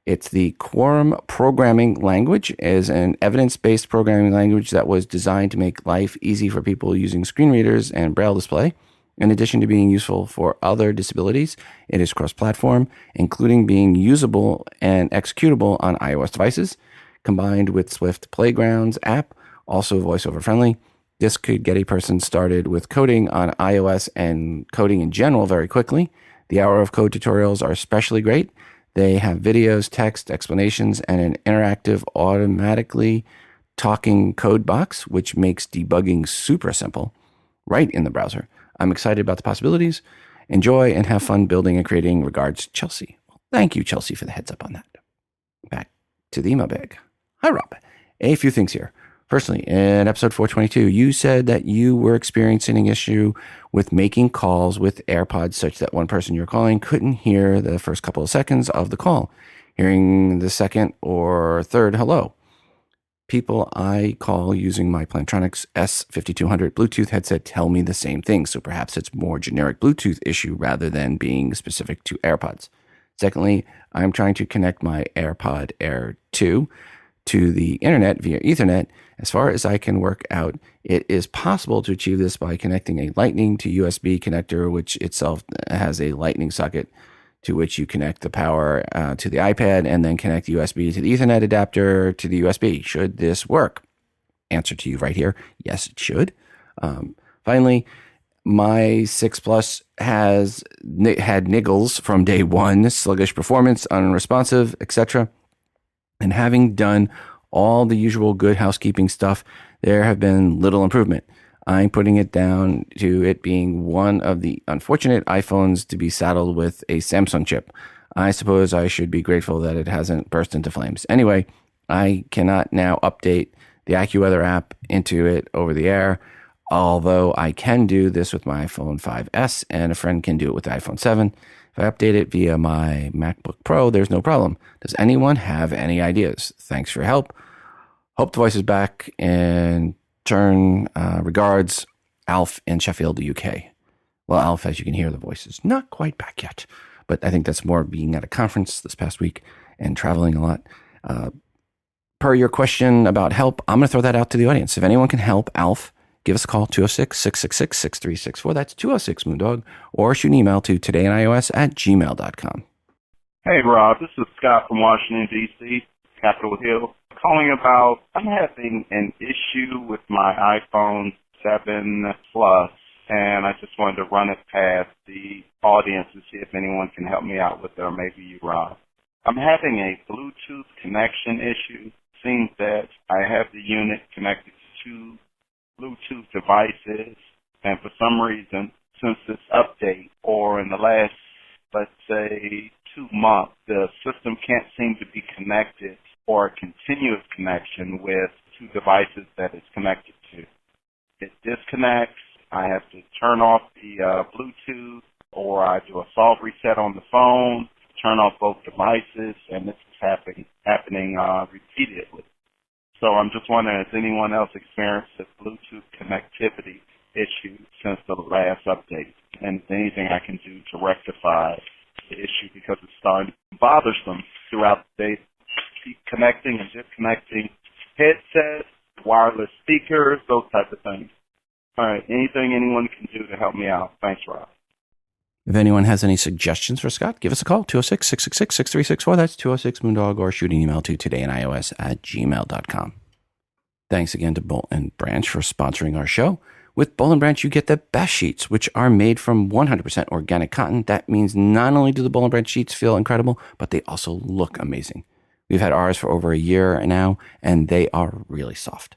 It's the Quorum Programming Language, is an evidence-based programming language that was designed to make life easy for people using screen readers and Braille display. In addition to being useful for other disabilities, it is cross-platform, including being usable and executable on iOS devices. Combined with Swift Playgrounds app, also voiceover friendly. This could get a person started with coding on iOS and coding in general very quickly. The Hour of Code tutorials are especially great. They have videos, text, explanations, and an interactive, automatically talking code box, which makes debugging super simple right in the browser. I'm excited about the possibilities. Enjoy and have fun building and creating. Regards, Chelsea. Well, thank you, Chelsea, for the heads up on that. Back to the email bag. Hi, Rob. A few things here. Firstly, in episode 422, you said that you were experiencing an issue with making calls with AirPods such that one person you're calling couldn't hear the first couple of seconds of the call, hearing the second or third hello. People I call using my Plantronics S5200 Bluetooth headset tell me the same thing, so perhaps it's more generic Bluetooth issue rather than being specific to AirPods. Secondly, I'm trying to connect my AirPod Air 2 to the internet via Ethernet. As far as I can work out, it is possible to achieve this by connecting a Lightning to USB connector, which itself has a Lightning socket to which you connect the power to the iPad, and then connect USB to the Ethernet adapter to the USB. Should this work? Answer to you right here. Yes, it should. Finally, my 6 Plus had niggles from day one, sluggish performance, unresponsive, etc. And having done all the usual good housekeeping stuff, there have been little improvement. I'm putting it down to it being one of the unfortunate iPhones to be saddled with a Samsung chip. I suppose I should be grateful that it hasn't burst into flames. Anyway, I cannot now update the AccuWeather app into it over the air, although I can do this with my iPhone 5S, and a friend can do it with the iPhone 7. If I update it via my MacBook Pro, there's no problem. Does anyone have any ideas? Thanks for your help. Hope the voice is back. And turn regards, Alf in Sheffield, UK. Well, Alf, as you can hear, the voice is not quite back yet. But I think that's more being at a conference this past week and traveling a lot. Per your question about help, I'm going to throw that out to the audience. If anyone can help Alf, give us a call, 206-666-6364. That's 206 Moondog. Or shoot an email to todayinios@gmail.com. Hey, Rob. This is Scott from Washington, D.C., Capitol Hill. calling about, I'm having an issue with my iPhone 7 Plus, and I just wanted to run it past the audience and see if anyone can help me out with it, or maybe you, Rob. I'm having a Bluetooth connection issue. It seems that I have the unit connected to two Bluetooth devices, and for some reason, since this update, or in the last, let's say, 2 months, the system can't seem to be connected or a continuous connection with two devices that it's connected to. It disconnects. I have to turn off the Bluetooth, or I do a soft reset on the phone, turn off both devices, and this is happening repeatedly. So I'm just wondering, has anyone else experienced a Bluetooth connectivity issue since the last update? And is there anything I can do to rectify the issue, because it's starting to be bothersome throughout the day? Keep connecting and disconnecting headsets, wireless speakers, those type of things. All right, anything anyone can do to help me out? Thanks, Rob. If anyone has any suggestions for Scott, give us a call, 206-666-6364. That's 206-Moondog, or shoot an email to todayinios@gmail.com. Thanks again to Bolt & Branch for sponsoring our show. With Bolt & Branch, you get the best sheets, which are made from 100% organic cotton. That means not only do the Bolt & Branch sheets feel incredible, but they also look amazing. We've had ours for over a year now, and they are really soft.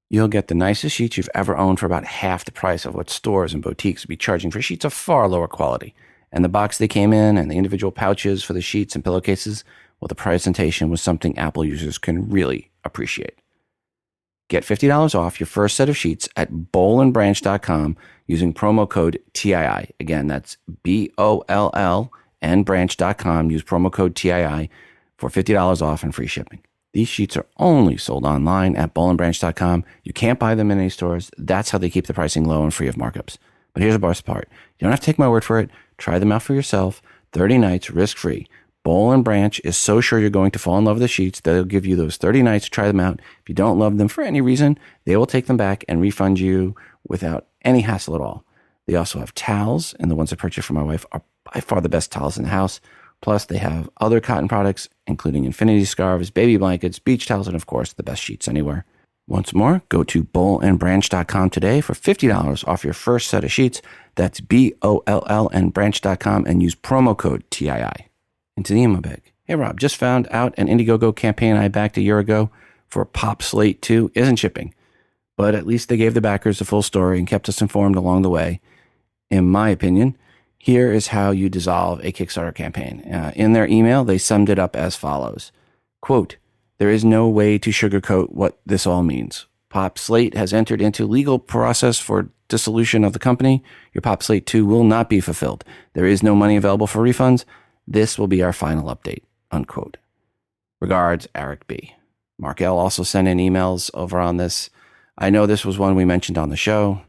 You'll get the nicest sheets you've ever owned for about half the price of what stores and boutiques would be charging for sheets of far lower quality. And the box they came in, and the individual pouches for the sheets and pillowcases, well, the presentation was something Apple users can really appreciate. Get $50 off your first set of sheets at bollandbranch.com using promo code TII. Again, that's BOLL and branch.com. Use promo code TII for $50 off and free shipping. These sheets are only sold online at bollandbranch.com. You can't buy them in any stores. That's how they keep the pricing low and free of markups. But here's the best part. You don't have to take my word for it. Try them out for yourself. 30 nights, risk-free. Boll & Branch is so sure you're going to fall in love with the sheets that they'll give you those 30 nights to try them out. If you don't love them for any reason, they will take them back and refund you without any hassle at all. They also have towels, and the ones I purchased for my wife are by far the best towels in the house. Plus, they have other cotton products, including infinity scarves, baby blankets, beach towels, and of course, the best sheets anywhere. Once more, go to bollandbranch.com today for $50 off your first set of sheets. That's BOLL and branch.com, and use promo code TII. Into the email bag. Hey, Rob, just found out an Indiegogo campaign I backed a year ago for Pop Slate 2 isn't shipping. But at least they gave the backers the full story and kept us informed along the way. In my opinion, here is how you dissolve a Kickstarter campaign. In their email, they summed it up as follows. Quote, "There is no way to sugarcoat what this all means. Pop Slate has entered into legal process for dissolution of the company. Your Pop Slate 2 will not be fulfilled. There is no money available for refunds. This will be our final update." Unquote. Regards, Eric B. Mark L. also sent in emails over on this. I know this was one we mentioned on the show,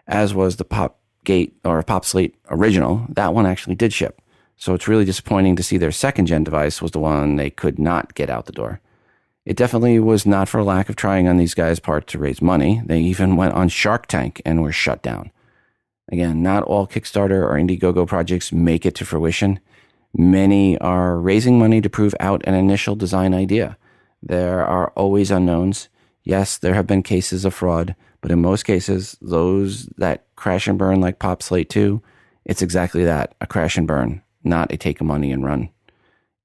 as was the Popgate or Pop Slate original. That one actually did ship. So it's really disappointing to see their second gen device was the one they could not get out the door. It definitely was not for lack of trying on these guys' part to raise money. They even went on Shark Tank and were shut down. Again, not all Kickstarter or Indiegogo projects make it to fruition. Many are raising money to prove out an initial design idea. There are always unknowns. Yes, there have been cases of fraud, but in most cases, those that crash and burn like Pop Slate 2, it's exactly that, a crash and burn, not a take of money and run.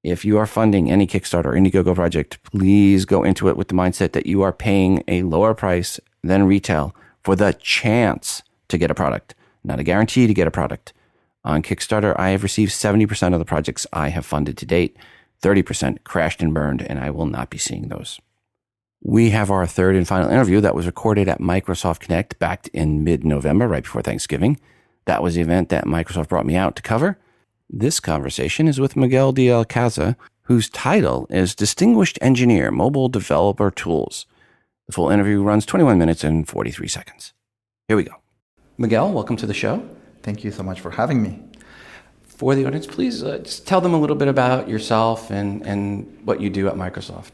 If you are funding any Kickstarter or Indiegogo project, please go into it with the mindset that you are paying a lower price than retail for the chance to get a product, not a guarantee to get a product. On Kickstarter, I have received 70% of the projects I have funded to date. 30% crashed and burned, and I will not be seeing those. We have our third and final interview that was recorded at Microsoft Connect back in mid-November, right before Thanksgiving. That was the event that Microsoft brought me out to cover. This conversation is with Miguel de Icaza, whose title is Distinguished Engineer, Mobile Developer Tools. The full interview runs 21 minutes and 43 seconds. Here we go. Miguel, welcome to the show. Thank you so much for having me. For the audience, please just tell them a little bit about yourself and what you do at Microsoft.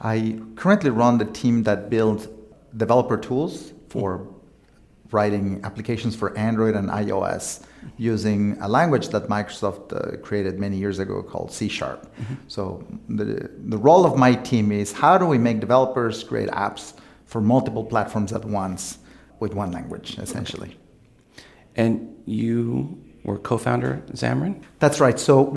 I currently run the team that builds developer tools for writing applications for Android and iOS. using a language that Microsoft created many years ago called C#. So the role of my team is how do we make developers create apps for multiple platforms at once with one language, essentially. And you were co-founder Xamarin? That's right. So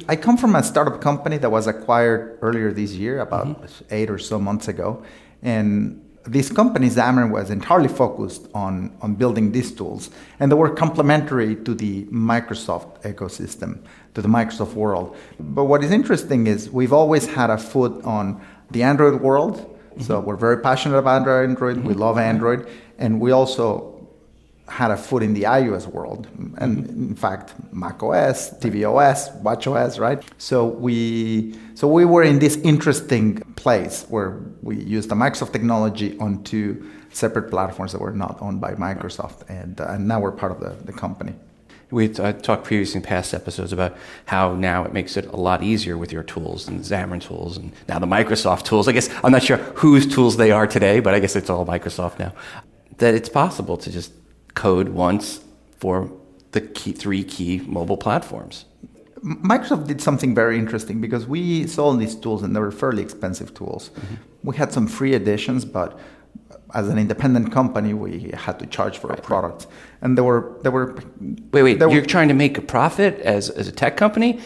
I come from a startup company that was acquired earlier this year, about 8 or so months ago. And this company, Xamarin, was entirely focused on building these tools. And they were complementary to the Microsoft ecosystem, to the Microsoft world. But what is interesting is we've always had a foot on the Android world. So we're very passionate about Android. We love Android. And we also had a foot in the iOS world. And in fact, macOS, tvOS, watchOS, right? So we were in this interesting place where we used the Microsoft technology on two separate platforms that were not owned by Microsoft. And now we're part of the company. We talked previously in past episodes about how now it makes it a lot easier with your tools and Xamarin tools and now the Microsoft tools. I guess I'm not sure whose tools they are today, but I guess it's all Microsoft now. That it's possible to just code once for the three key mobile platforms. Microsoft did something very interesting because we sold these tools and they were fairly expensive tools. We had some free editions, but as an independent company, we had to charge for our products. And there were. Wait! You're trying to make a profit as a tech company?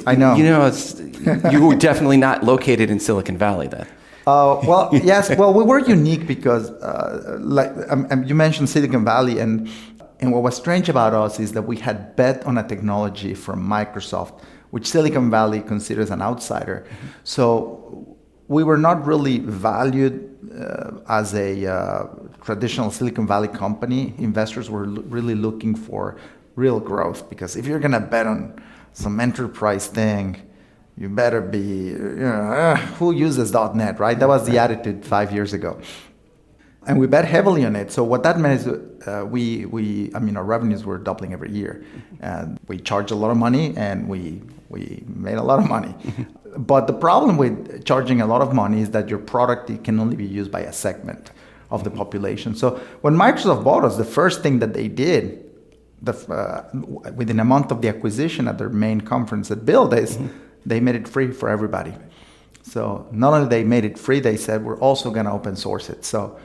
I know. You were definitely not located in Silicon Valley then. Well, yes. Well, we were unique because, you mentioned Silicon Valley, and what was strange about us is that we had bet on a technology from Microsoft, which Silicon Valley considers an outsider. So we were not really valued as a traditional Silicon Valley company. Investors were really looking for real growth, because if you're going to bet on some enterprise thing, you better be, who uses .NET, right? That was the attitude 5 years ago. And we bet heavily on it. So what that meant is our revenues were doubling every year. And we charged a lot of money, and we made a lot of money. But the problem with charging a lot of money is that your product can only be used by a segment of the population. So when Microsoft bought us, the first thing that they did within a month of the acquisition at their main conference at Build is they made it free for everybody. So not only they made it free, they said, we're also going to open source it. So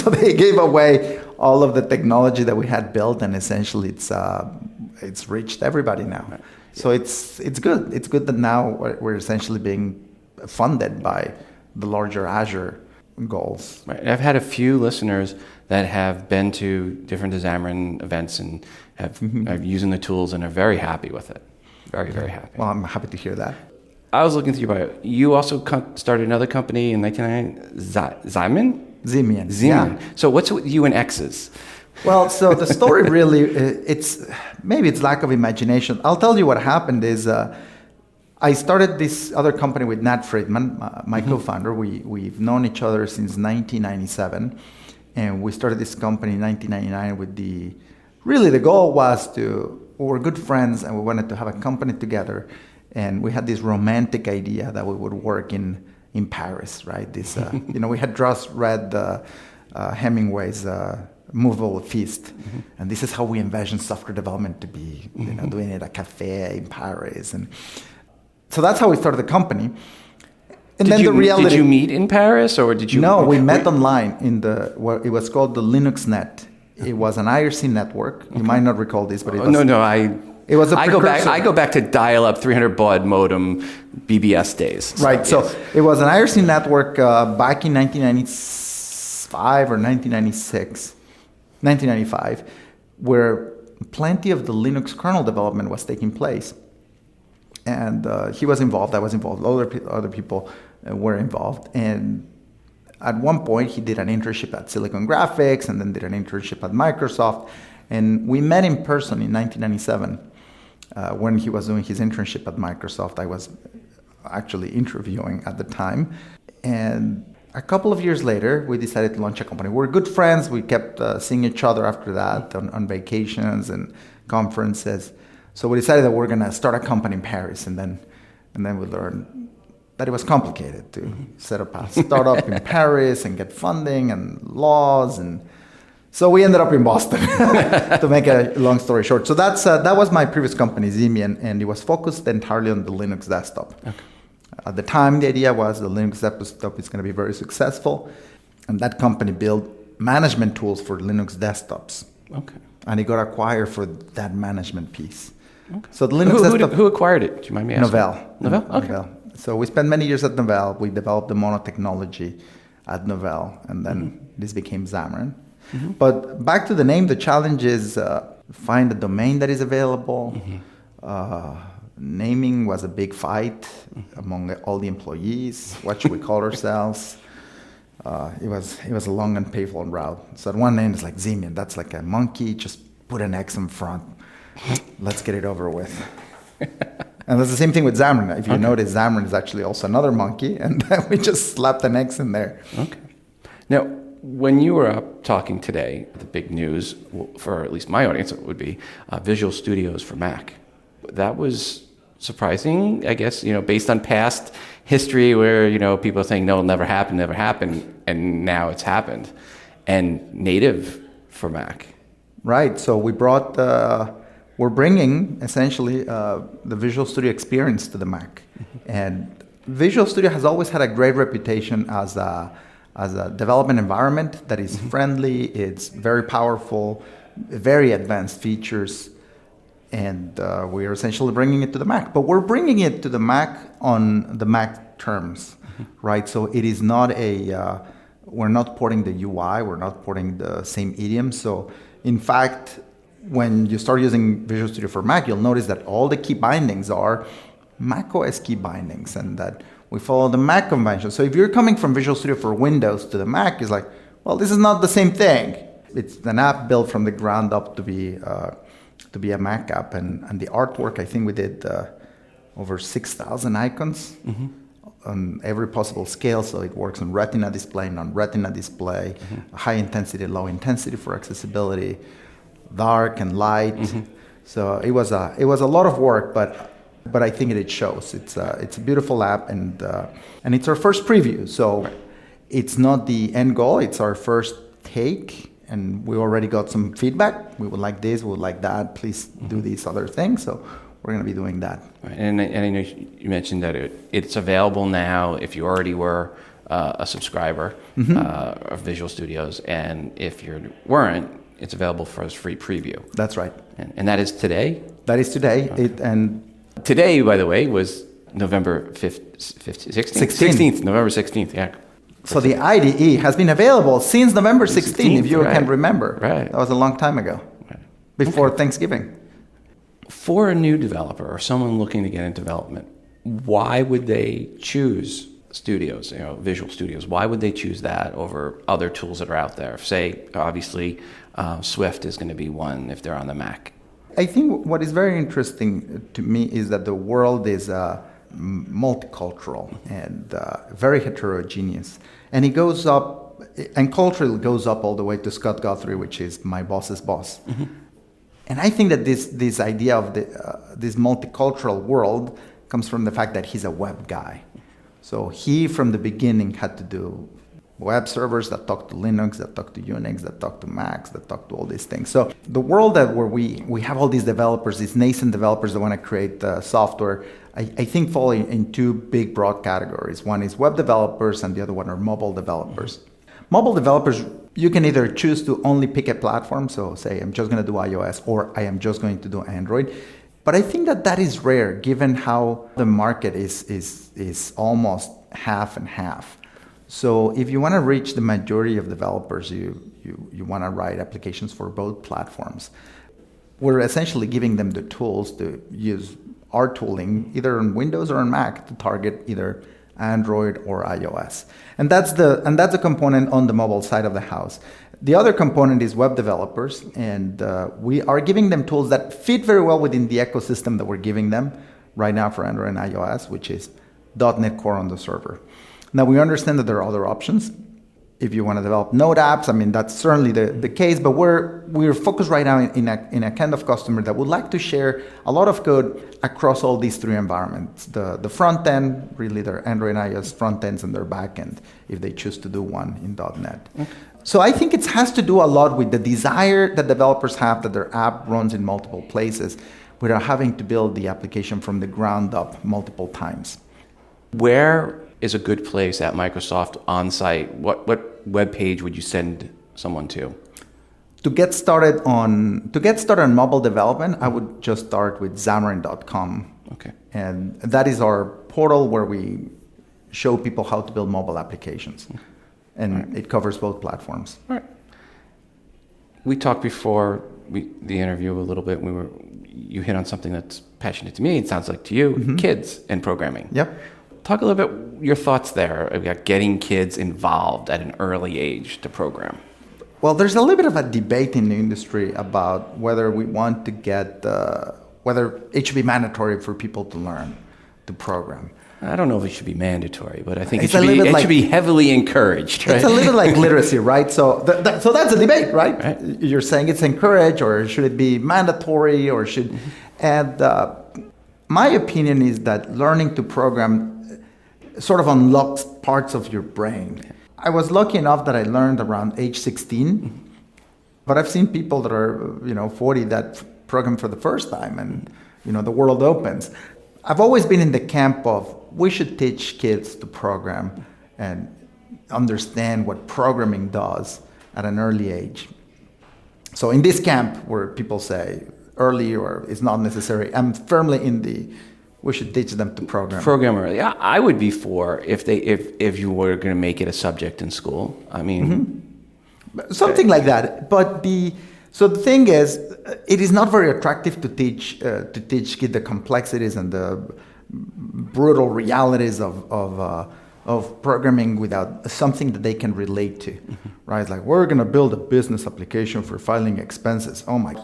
they gave away all of the technology that we had built, and essentially it's reached everybody now. So it's good. It's good that now we're essentially being funded by the larger Azure goals. Right. I've had a few listeners that have been to different Xamarin events and are using the tools and are very happy with it. Very, very happy. Well, I'm happy to hear that. I was looking through your bio. You also started another company in 1999, Ximian? Yeah. So what's with you and X's? Well, so the story really, it's lack of imagination. I'll tell you what happened is I started this other company with Nat Friedman, my co-founder. We've known each other since 1997. And we started this company in 1999 with the goal was we were good friends and we wanted to have a company together. And we had this romantic idea that we would work in Paris, right? This, we had just read Hemingway's Movable Feast. And this is how we envisioned software development to be, doing it at a cafe in Paris. And so that's how we started the company. And then the reality. Did you meet in Paris, or did you? No, we met online it was called the LinuxNet. It was an IRC network. You might not recall this, but it was. It was I go back to dial-up 300 baud modem BBS days. Right. So it was an IRC network back in 1995 or 1995, where plenty of the Linux kernel development was taking place. And he was involved, I was involved, other people were involved. And at one point, he did an internship at Silicon Graphics and then did an internship at Microsoft. And we met in person in 1997 when he was doing his internship at Microsoft. I was actually interviewing at the time. And a couple of years later, we decided to launch a company. We're good friends. We kept seeing each other after that on vacations and conferences. So we decided that we're going to start a company in Paris, and then we learned that it was complicated to set up a startup in Paris and get funding and laws. And So we ended up in Boston, to make a long story short. So that was my previous company, Zimi, and it was focused entirely on the Linux desktop. Okay. At the time, the idea was the Linux desktop is going to be very successful, and that company built management tools for Linux desktops. Okay. And it got acquired for that management piece. Okay. So the Linux desktop... Who acquired it? Do you mind me asking? Novell. Okay. Novell. So we spent many years at Novell. We developed the mono technology at Novell, and then this became Xamarin. Mm-hmm. But back to the name, the challenge is find a domain that is available. Mm-hmm. Naming was a big fight among all the employees. What should we call ourselves? It was a long and painful route. So one name is like Zimi, and that's like a monkey. Just put an X in front. Let's get it over with. And that's the same thing with Xamarin. If you notice, Xamarin is actually also another monkey, and we just slapped an X in there. Okay. Now, when you were up talking today, the big news, for at least my audience, it would be Visual Studios for Mac. That was surprising, I guess, based on past history where, people are saying, no, it'll never happen, and now it's happened. And native for Mac. Right. So we're bringing, essentially, the Visual Studio experience to the Mac. Mm-hmm. And Visual Studio has always had a great reputation as a development environment that is friendly, it's very powerful, very advanced features, and we are essentially bringing it to the Mac. But we're bringing it to the Mac on the Mac terms, right? So it is not we're not porting the UI, we're not porting the same idiom. So in fact, when you start using Visual Studio for Mac, you'll notice that all the key bindings are macOS key bindings, and that we follow the Mac convention. So if you're coming from Visual Studio for Windows to the Mac, it's like, well, this is not the same thing. It's an app built from the ground up to be a Mac app, and the artwork, I think we did over 6,000 icons on every possible scale. So it works on Retina display, non-Retina display, high intensity, low intensity for accessibility, dark and light. So it was a lot of work, but I think it shows. It's a beautiful app, and it's our first preview. So it's not the end goal. It's our first take, and we already got some feedback. We would like this. We would like that. Please do these other things. So we're going to be doing that. Right. And I know you mentioned that it's available now if you already were a subscriber of Visual Studios, and if you weren't, it's available for a free preview. That's right. And that is today? That is today. Okay. Today, by the way, was November 16th, November 16th, yeah. So the IDE has been available since November 16th, if you can remember. Right. That was a long time ago, before Thanksgiving. For a new developer or someone looking to get into development, why would they choose Studios, Visual Studios? Why would they choose that over other tools that are out there? Say, obviously, Swift is going to be one if they're on the Mac. I think what is very interesting to me is that the world is multicultural and very heterogeneous. And it goes up, and culturally goes up all the way to Scott Guthrie, which is my boss's boss. And I think that this idea of this multicultural world comes from the fact that he's a web guy. So he, from the beginning, had to do web servers that talk to Linux, that talk to Unix, that talk to Macs, that talk to all these things. So the world where we have all these developers, these nascent developers that want to create software, I think fall in two big broad categories. One is web developers, and the other one are mobile developers. Mobile developers, you can either choose to only pick a platform, so say I'm just going to do iOS, or I am just going to do Android. But I think that is rare, given how the market is almost half and half. So if you want to reach the majority of developers, you want to write applications for both platforms. We're essentially giving them the tools to use our tooling either on Windows or on Mac to target either Android or iOS. And that's a component on the mobile side of the house. The other component is web developers, and we are giving them tools that fit very well within the ecosystem that we're giving them right now for Android and iOS, which is .NET Core on the server. Now, we understand that there are other options, If you want to develop Node apps, I mean, that's certainly the case, but we're focused right now in a kind of customer that would like to share a lot of code across all these three environments. The front end, really their Android and iOS front ends, and their back end, if they choose to do one in .NET. Okay. So I think it has to do a lot with the desire that developers have that their app runs in multiple places without having to build the application from the ground up multiple times. Where is a good place at Microsoft on-site? What web page would you send someone to? To get started on mobile development, I would just start with Xamarin.com. Okay. And that is our portal where we show people how to build mobile applications. And it covers both platforms. All right. We talked before the interview a little bit. You hit on something that's passionate to me. It sounds like to you, kids and programming. Yep. Talk a little bit your thoughts there about getting kids involved at an early age to program. Well, there's a little bit of a debate in the industry about whether we want to get whether it should be mandatory for people to learn to program. I don't know if it should be mandatory, but I think it should be heavily encouraged. Right? It's a little like literacy, right? So that's a debate, right? You're saying it's encouraged, or should it be mandatory, or should... And my opinion is that learning to program sort of unlocks parts of your brain. I was lucky enough that I learned around age 16, but I've seen people that are 40 that program for the first time, and the world opens. I've always been in the camp of we should teach kids to program and understand what programming does at an early age. So in this camp where people say early or it's not necessary, I'm firmly in the we should teach them to program. Program early. I would be for if you were going to make it a subject in school. I mean, something like that. But the thing is, it is not very attractive to teach kids the complexities and the brutal realities of programming without something that they can relate to, right? Like, we're going to build a business application for filing expenses. Oh my!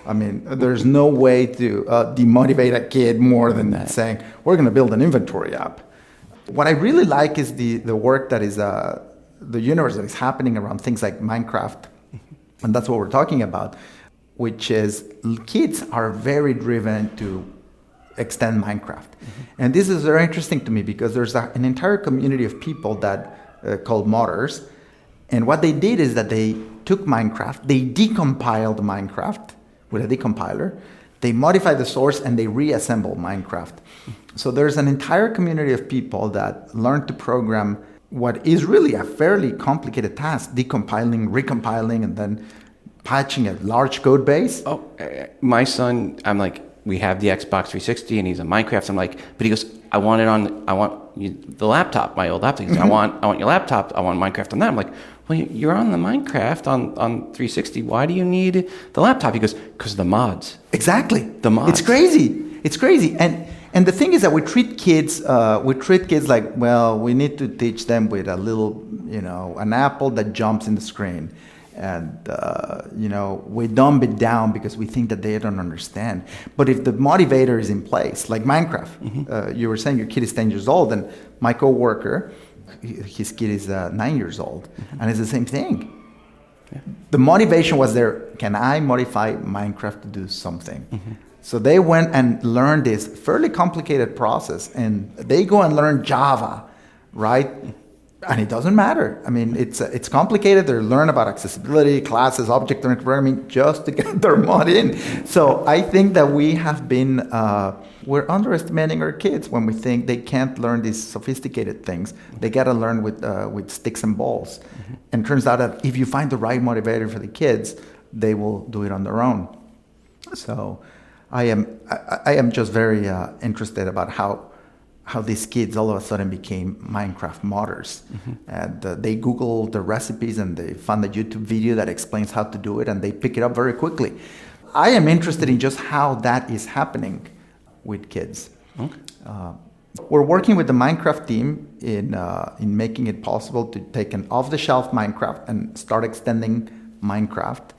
I mean, there's no way to demotivate a kid more than saying we're going to build an inventory app. What I really like is the work that is the universe that is happening around things like Minecraft, and that's what we're talking about, which is kids are very driven to extend Minecraft. And this is very interesting to me because there's an entire community of people that called modders. And what they did is that they took Minecraft, they decompiled Minecraft with a decompiler, they modified the source, and they reassembled Minecraft. So there's an entire community of people that learned to program what is really a fairly complicated task, decompiling, recompiling, and then patching a large code base. Oh, my son, I'm like, we have the Xbox 360 and he's on Minecraft. I'm like, but he goes, I want the laptop, my old laptop. He goes, I want your laptop. I want Minecraft on that. I'm like, well, you're on the Minecraft on 360. Why do you need the laptop? He goes, because of the mods. Exactly. The mods. It's crazy. And the thing is that we treat kids like, well, we need to teach them with a little, an apple that jumps in the screen. And, we dumb it down because we think that they don't understand. But if the motivator is in place, like Minecraft, you were saying your kid is 10 years old, and my coworker, his kid is 9 years old, and it's the same thing. Yeah. The motivation was there, can I modify Minecraft to do something? So they went and learned this fairly complicated process, and they go and learn Java, right? And it doesn't matter. I mean, it's complicated. They learn about accessibility, classes, object-oriented programming, just to get their mod in. So I think that we have been, we're underestimating our kids when we think they can't learn these sophisticated things. They got to learn with sticks and balls. And it turns out that if you find the right motivator for the kids, they will do it on their own. So I am just very interested about how these kids all of a sudden became Minecraft modders. And they Googled the recipes and they found a YouTube video that explains how to do it, and they pick it up very quickly. I am interested in just how that is happening with kids. Okay. We're working with the Minecraft team in making it possible to take an off-the-shelf Minecraft and start extending Minecraft.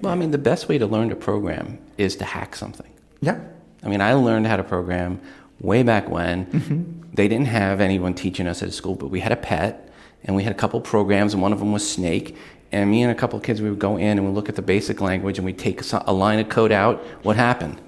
Well, I mean, the best way to learn to program is to hack something. Yeah. I mean, I learned how to program way back when. They didn't have anyone teaching us at school, but we had a pet, and we had a couple programs, and one of them was Snake. And me and a couple of kids, we would go in and we'd look at the basic language, and we'd take a line of code out. What happened?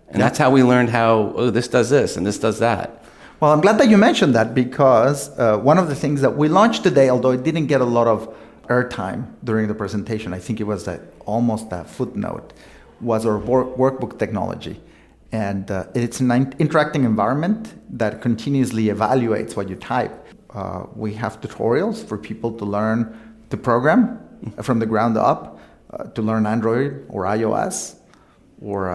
And that's how we learned how, this does this and this does that. Well, I'm glad that you mentioned that, because one of the things that we launched today, although it didn't get a lot of airtime during the presentation, I think it was almost a footnote, was our workbook technology. And it's an interacting environment that continuously evaluates what you type. We have tutorials for people to learn to program from the ground up, to learn Android or iOS or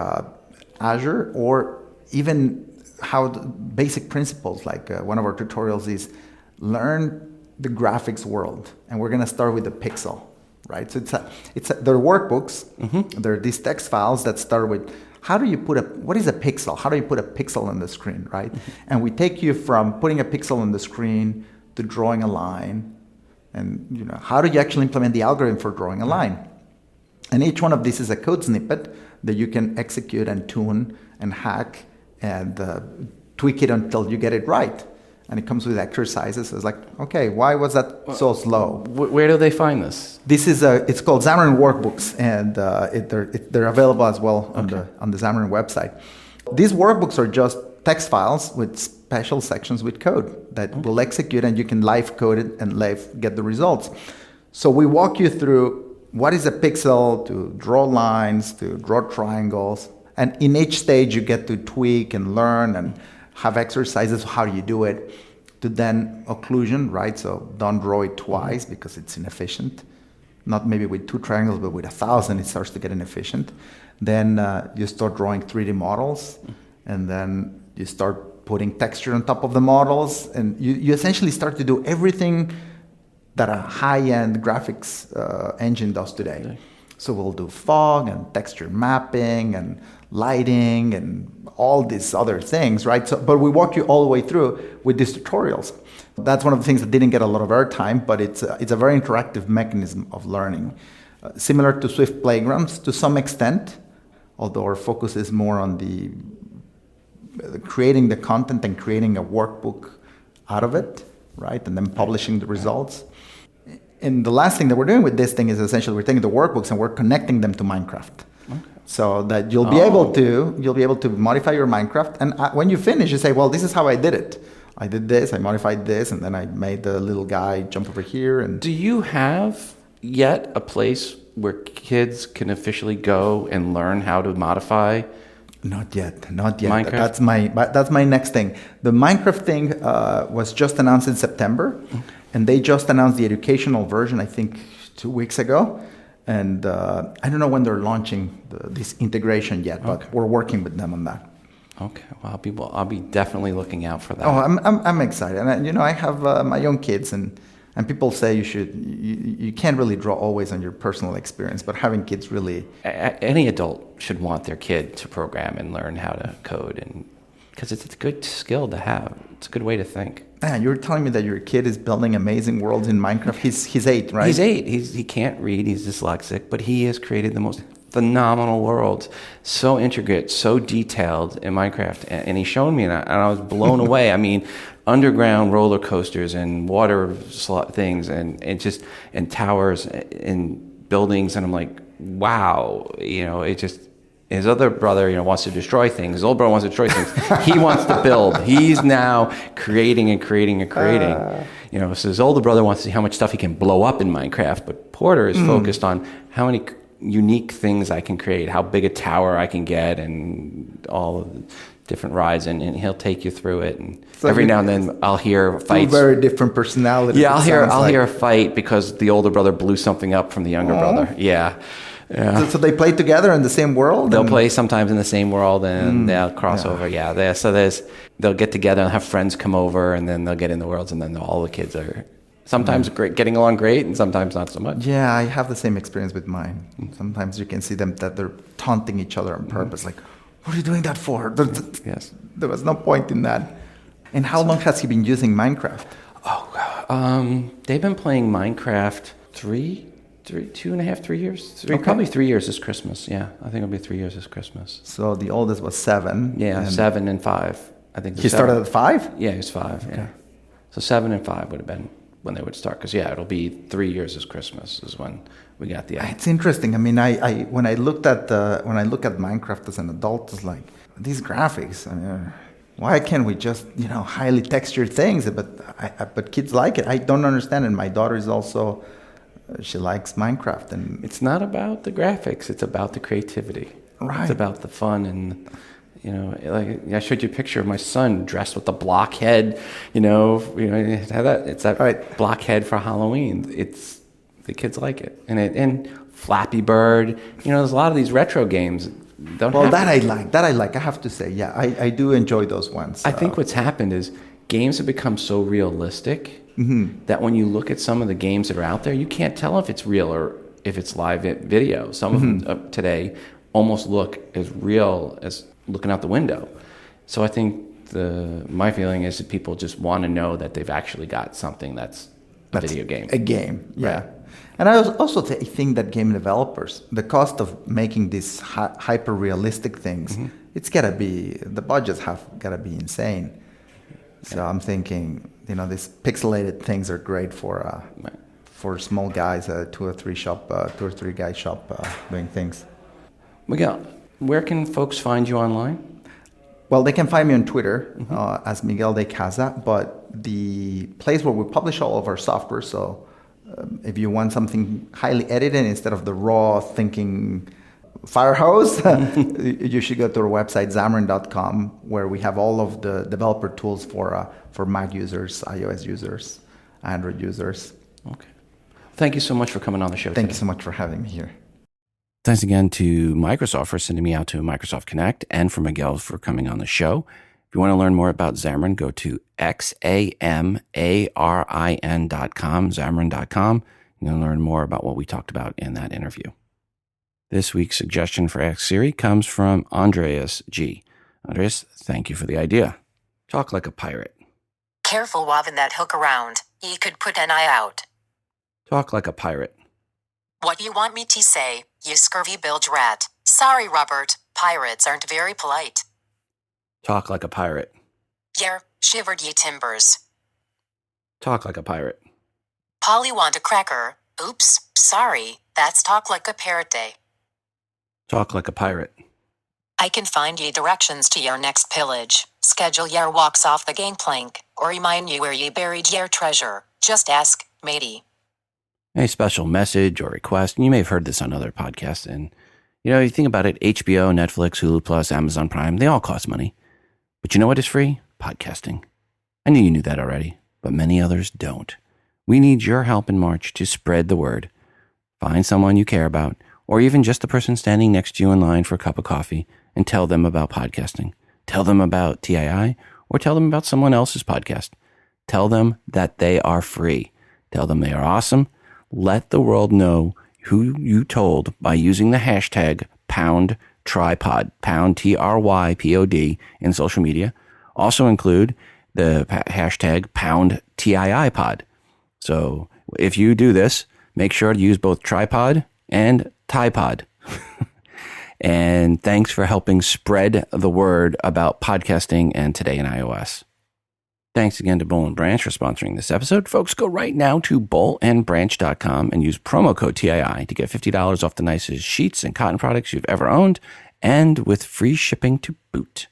Azure, or even how the basic principles, like one of our tutorials is learn the graphics world. And we're going to start with the pixel, right? So they're workbooks. Mm-hmm. They're these text files that start with, what is a pixel? How do you put a pixel on the screen, right? Mm-hmm. And we take you from putting a pixel on the screen to drawing a line. And how do you actually implement the algorithm for drawing a line? And each one of these is a code snippet that you can execute and tune and hack and tweak it until you get it right. And it comes with exercises. So it's like, okay, why was that so slow? Where do they find this? This is it's called Xamarin Workbooks, and they're available as well on the Xamarin website. These workbooks are just text files with special sections with code that will execute, and you can live code it and live get the results. So we walk you through what is a pixel, to draw lines, to draw triangles. And in each stage, you get to tweak and learn and have exercises. How do you do it? To then occlusion, right? So don't draw it twice because it's inefficient. Not maybe with 2 triangles, but with 1,000, it starts to get inefficient. Then you start drawing 3D models, and then you start putting texture on top of the models, and you essentially start to do everything that a high-end graphics engine does today. Okay. So we'll do fog and texture mapping and lighting and all these other things, right? So, but we walk you all the way through with these tutorials. That's one of the things that didn't get a lot of airtime, but it's a very interactive mechanism of learning. Similar to Swift Playgrounds to some extent, although our focus is more on the creating the content and creating a workbook out of it, right? And then publishing the results. And the last thing that we're doing with this thing is essentially we're taking the workbooks and we're connecting them to Minecraft. Okay. So that you'll be able to modify your Minecraft, and when you finish, you say, well, this is how I did it. I did this, I modified this, and then I made the little guy jump over here. And do you have yet a place where kids can officially go and learn how to modify? Not yet. Minecraft? That's my next thing. The Minecraft thing was just announced in September, and they just announced the educational version, I think, 2 weeks ago. And I don't know when they're launching this integration yet, but we're working with them on that. Okay, well, I'll be definitely looking out for that. Oh, I'm excited, and I have my own kids, and people say you can't really draw always on your personal experience, but having kids really. Any adult should want their kid to program and learn how to code, and because it's a good skill to have. It's a good way to think. Man, you're telling me that your kid is building amazing worlds in Minecraft. He's 8, right? He's 8. He can't read. He's dyslexic, but he has created the most phenomenal worlds, so intricate, so detailed in Minecraft, and he's shown me, and I was blown away. I mean, underground roller coasters and water things, and towers and buildings, and I'm like, wow, it just. His other brother, wants to destroy things. His old brother wants to destroy things. He wants to build. He's now creating and creating and creating. So his older brother wants to see how much stuff he can blow up in Minecraft, but Porter is focused on how many unique things I can create, how big a tower I can get, and all of the different rides, and he'll take you through it. And so every now and then I'll hear fights. 2 very different personalities. Yeah, I'll hear a fight because the older brother blew something up from the younger brother. Yeah. Yeah. So they play together in the same world? They'll play sometimes in the same world, and they'll cross over. Yeah. They'll get together and have friends come over, and then they'll get in the worlds, and then all the kids are sometimes getting along great, and sometimes not so much. Yeah, I have the same experience with mine. Sometimes you can see them that they're taunting each other on purpose. Like, what are you doing that for? Yes. There was no point in that. And how long has he been using Minecraft? They've been playing Minecraft 2.5, 3 years. Probably 3 years this Christmas. Yeah, I think it'll be 3 years this Christmas. So the oldest was 7. Yeah, 7 and 5. I think he started at 5. Yeah, he was 5. Okay. Yeah, so 7 and 5 would have been when they would start. Because it'll be 3 years as Christmas is when we got the. It's interesting. I mean, I when I look at Minecraft as an adult, it's like these graphics. I mean, why can't we just highly textured things? But kids like it. I don't understand. And my daughter is also. She likes Minecraft, and it's not about the graphics; it's about the creativity. Right. It's about the fun, and like I showed you a picture of my son dressed with the blockhead. It's that right. blockhead for Halloween. It's the kids like it, and Flappy Bird. There's a lot of these retro games. I like. I have to say, I do enjoy those ones. I think what's happened is games have become so realistic. Mm-hmm. That when you look at some of the games that are out there, you can't tell if it's real or if it's live video. Some of them today almost look as real as looking out the window. So I think my feeling is that people just want to know that they've actually got something that's a video game. A game, yeah. Right. And I also think that game developers, the cost of making these hyper-realistic things, it's got to be, the budgets have got to be insane. So I'm thinking, these pixelated things are great for small guys, two or three guy shop doing things. Miguel, where can folks find you online? Well, they can find me on Twitter as Miguel de Icaza, but the place where we publish all of our software. So if you want something highly edited instead of the raw thinking fire hose, you should go to our website, Xamarin.com, where we have all of the developer tools for Mac users, iOS users, Android users. Okay. Thank you so much for coming on the show Thank you so much for having me here. Thanks again to Microsoft for sending me out to Microsoft Connect and for Miguel for coming on the show. If you want to learn more about Xamarin, go to xamarin.com, Xamarin.com. You can learn more about what we talked about in that interview. This week's suggestion for Ask Siri comes from Andreas G. Andreas, thank you for the idea. Talk like a pirate. Careful waving that hook around. He could put an eye out. Talk like a pirate. What do you want me to say, you scurvy bilge rat? Sorry, Robert. Pirates aren't very polite. Talk like a pirate. Yer, shivered ye timbers. Talk like a pirate. Polly want a cracker. Oops, sorry. That's talk like a parrot day. Talk like a pirate. I can find ye directions to your next pillage, schedule your walks off the gangplank, or remind you where ye buried your treasure. Just ask, matey. A special message or request, and you may have heard this on other podcasts, and you think about it, HBO, Netflix, Hulu Plus, Amazon Prime, they all cost money. But you know what is free? Podcasting. I knew you knew that already, but many others don't. We need your help in March to spread the word. Find someone you care about, or even just the person standing next to you in line for a cup of coffee, and tell them about podcasting. Tell them about TII, or tell them about someone else's podcast. Tell them that they are free. Tell them they are awesome. Let the world know who you told by using the hashtag #TryPod, #TRYPOD in social media. Also include the hashtag #TIIPod. So if you do this, make sure to use both tripod and tripod. And thanks for helping spread the word about podcasting and Today in iOS. Thanks again to Boll & Branch for sponsoring this episode. Folks, go right now to bollandbranch.com and use promo code TII to get $50 off the nicest sheets and cotton products you've ever owned, and with free shipping to boot.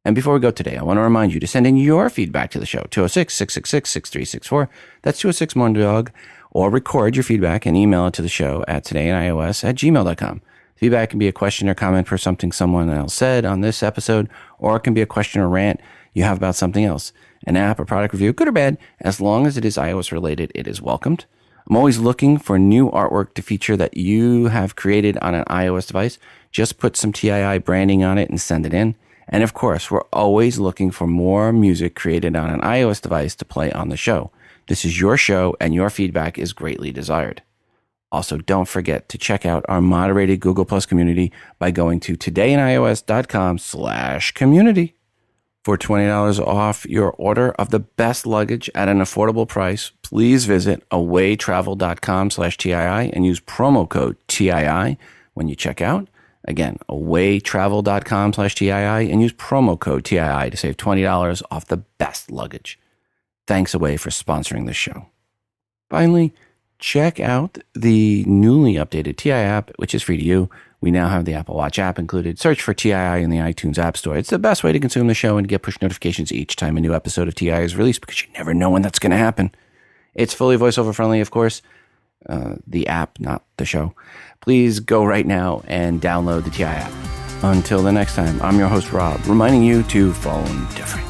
And before we go today, I want to remind you to send in your feedback to the show, 206-666-6364. That's 206-MONDOG. Or record your feedback and email it to the show at todayinios@gmail.com. Feedback can be a question or comment for something someone else said on this episode, or it can be a question or rant you have about something else. An app or product review, good or bad, as long as it is iOS related, it is welcomed. I'm always looking for new artwork to feature that you have created on an iOS device. Just put some TII branding on it and send it in. And of course, we're always looking for more music created on an iOS device to play on the show. This is your show, and your feedback is greatly desired. Also, don't forget to check out our moderated Google Plus community by going to todayinios.com/community. For $20 off your order of the best luggage at an affordable price, please visit awaytravel.com/TII and use promo code TII when you check out. Again, awaytravel.com/TII and use promo code TII to save $20 off the best luggage. Thanks, Away, for sponsoring this show. Finally, check out the newly updated TI app, which is free to you. We now have the Apple Watch app included. Search for TII in the iTunes App Store. It's the best way to consume the show and get push notifications each time a new episode of TI is released, because you never know when that's going to happen. It's fully voiceover friendly, of course. The app, not the show. Please go right now and download the TI app. Until the next time, I'm your host, Rob, reminding you to phone different.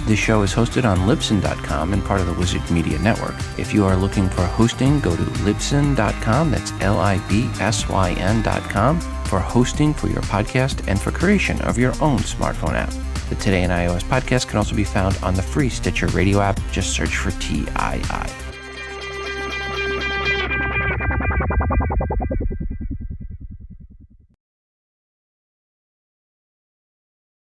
This show is hosted on Libsyn.com and part of the Wizard Media Network. If you are looking for hosting, go to Libsyn.com. That's Libsyn.com for hosting for your podcast and for creation of your own smartphone app. The Today in iOS podcast can also be found on the free Stitcher radio app. Just search for TII.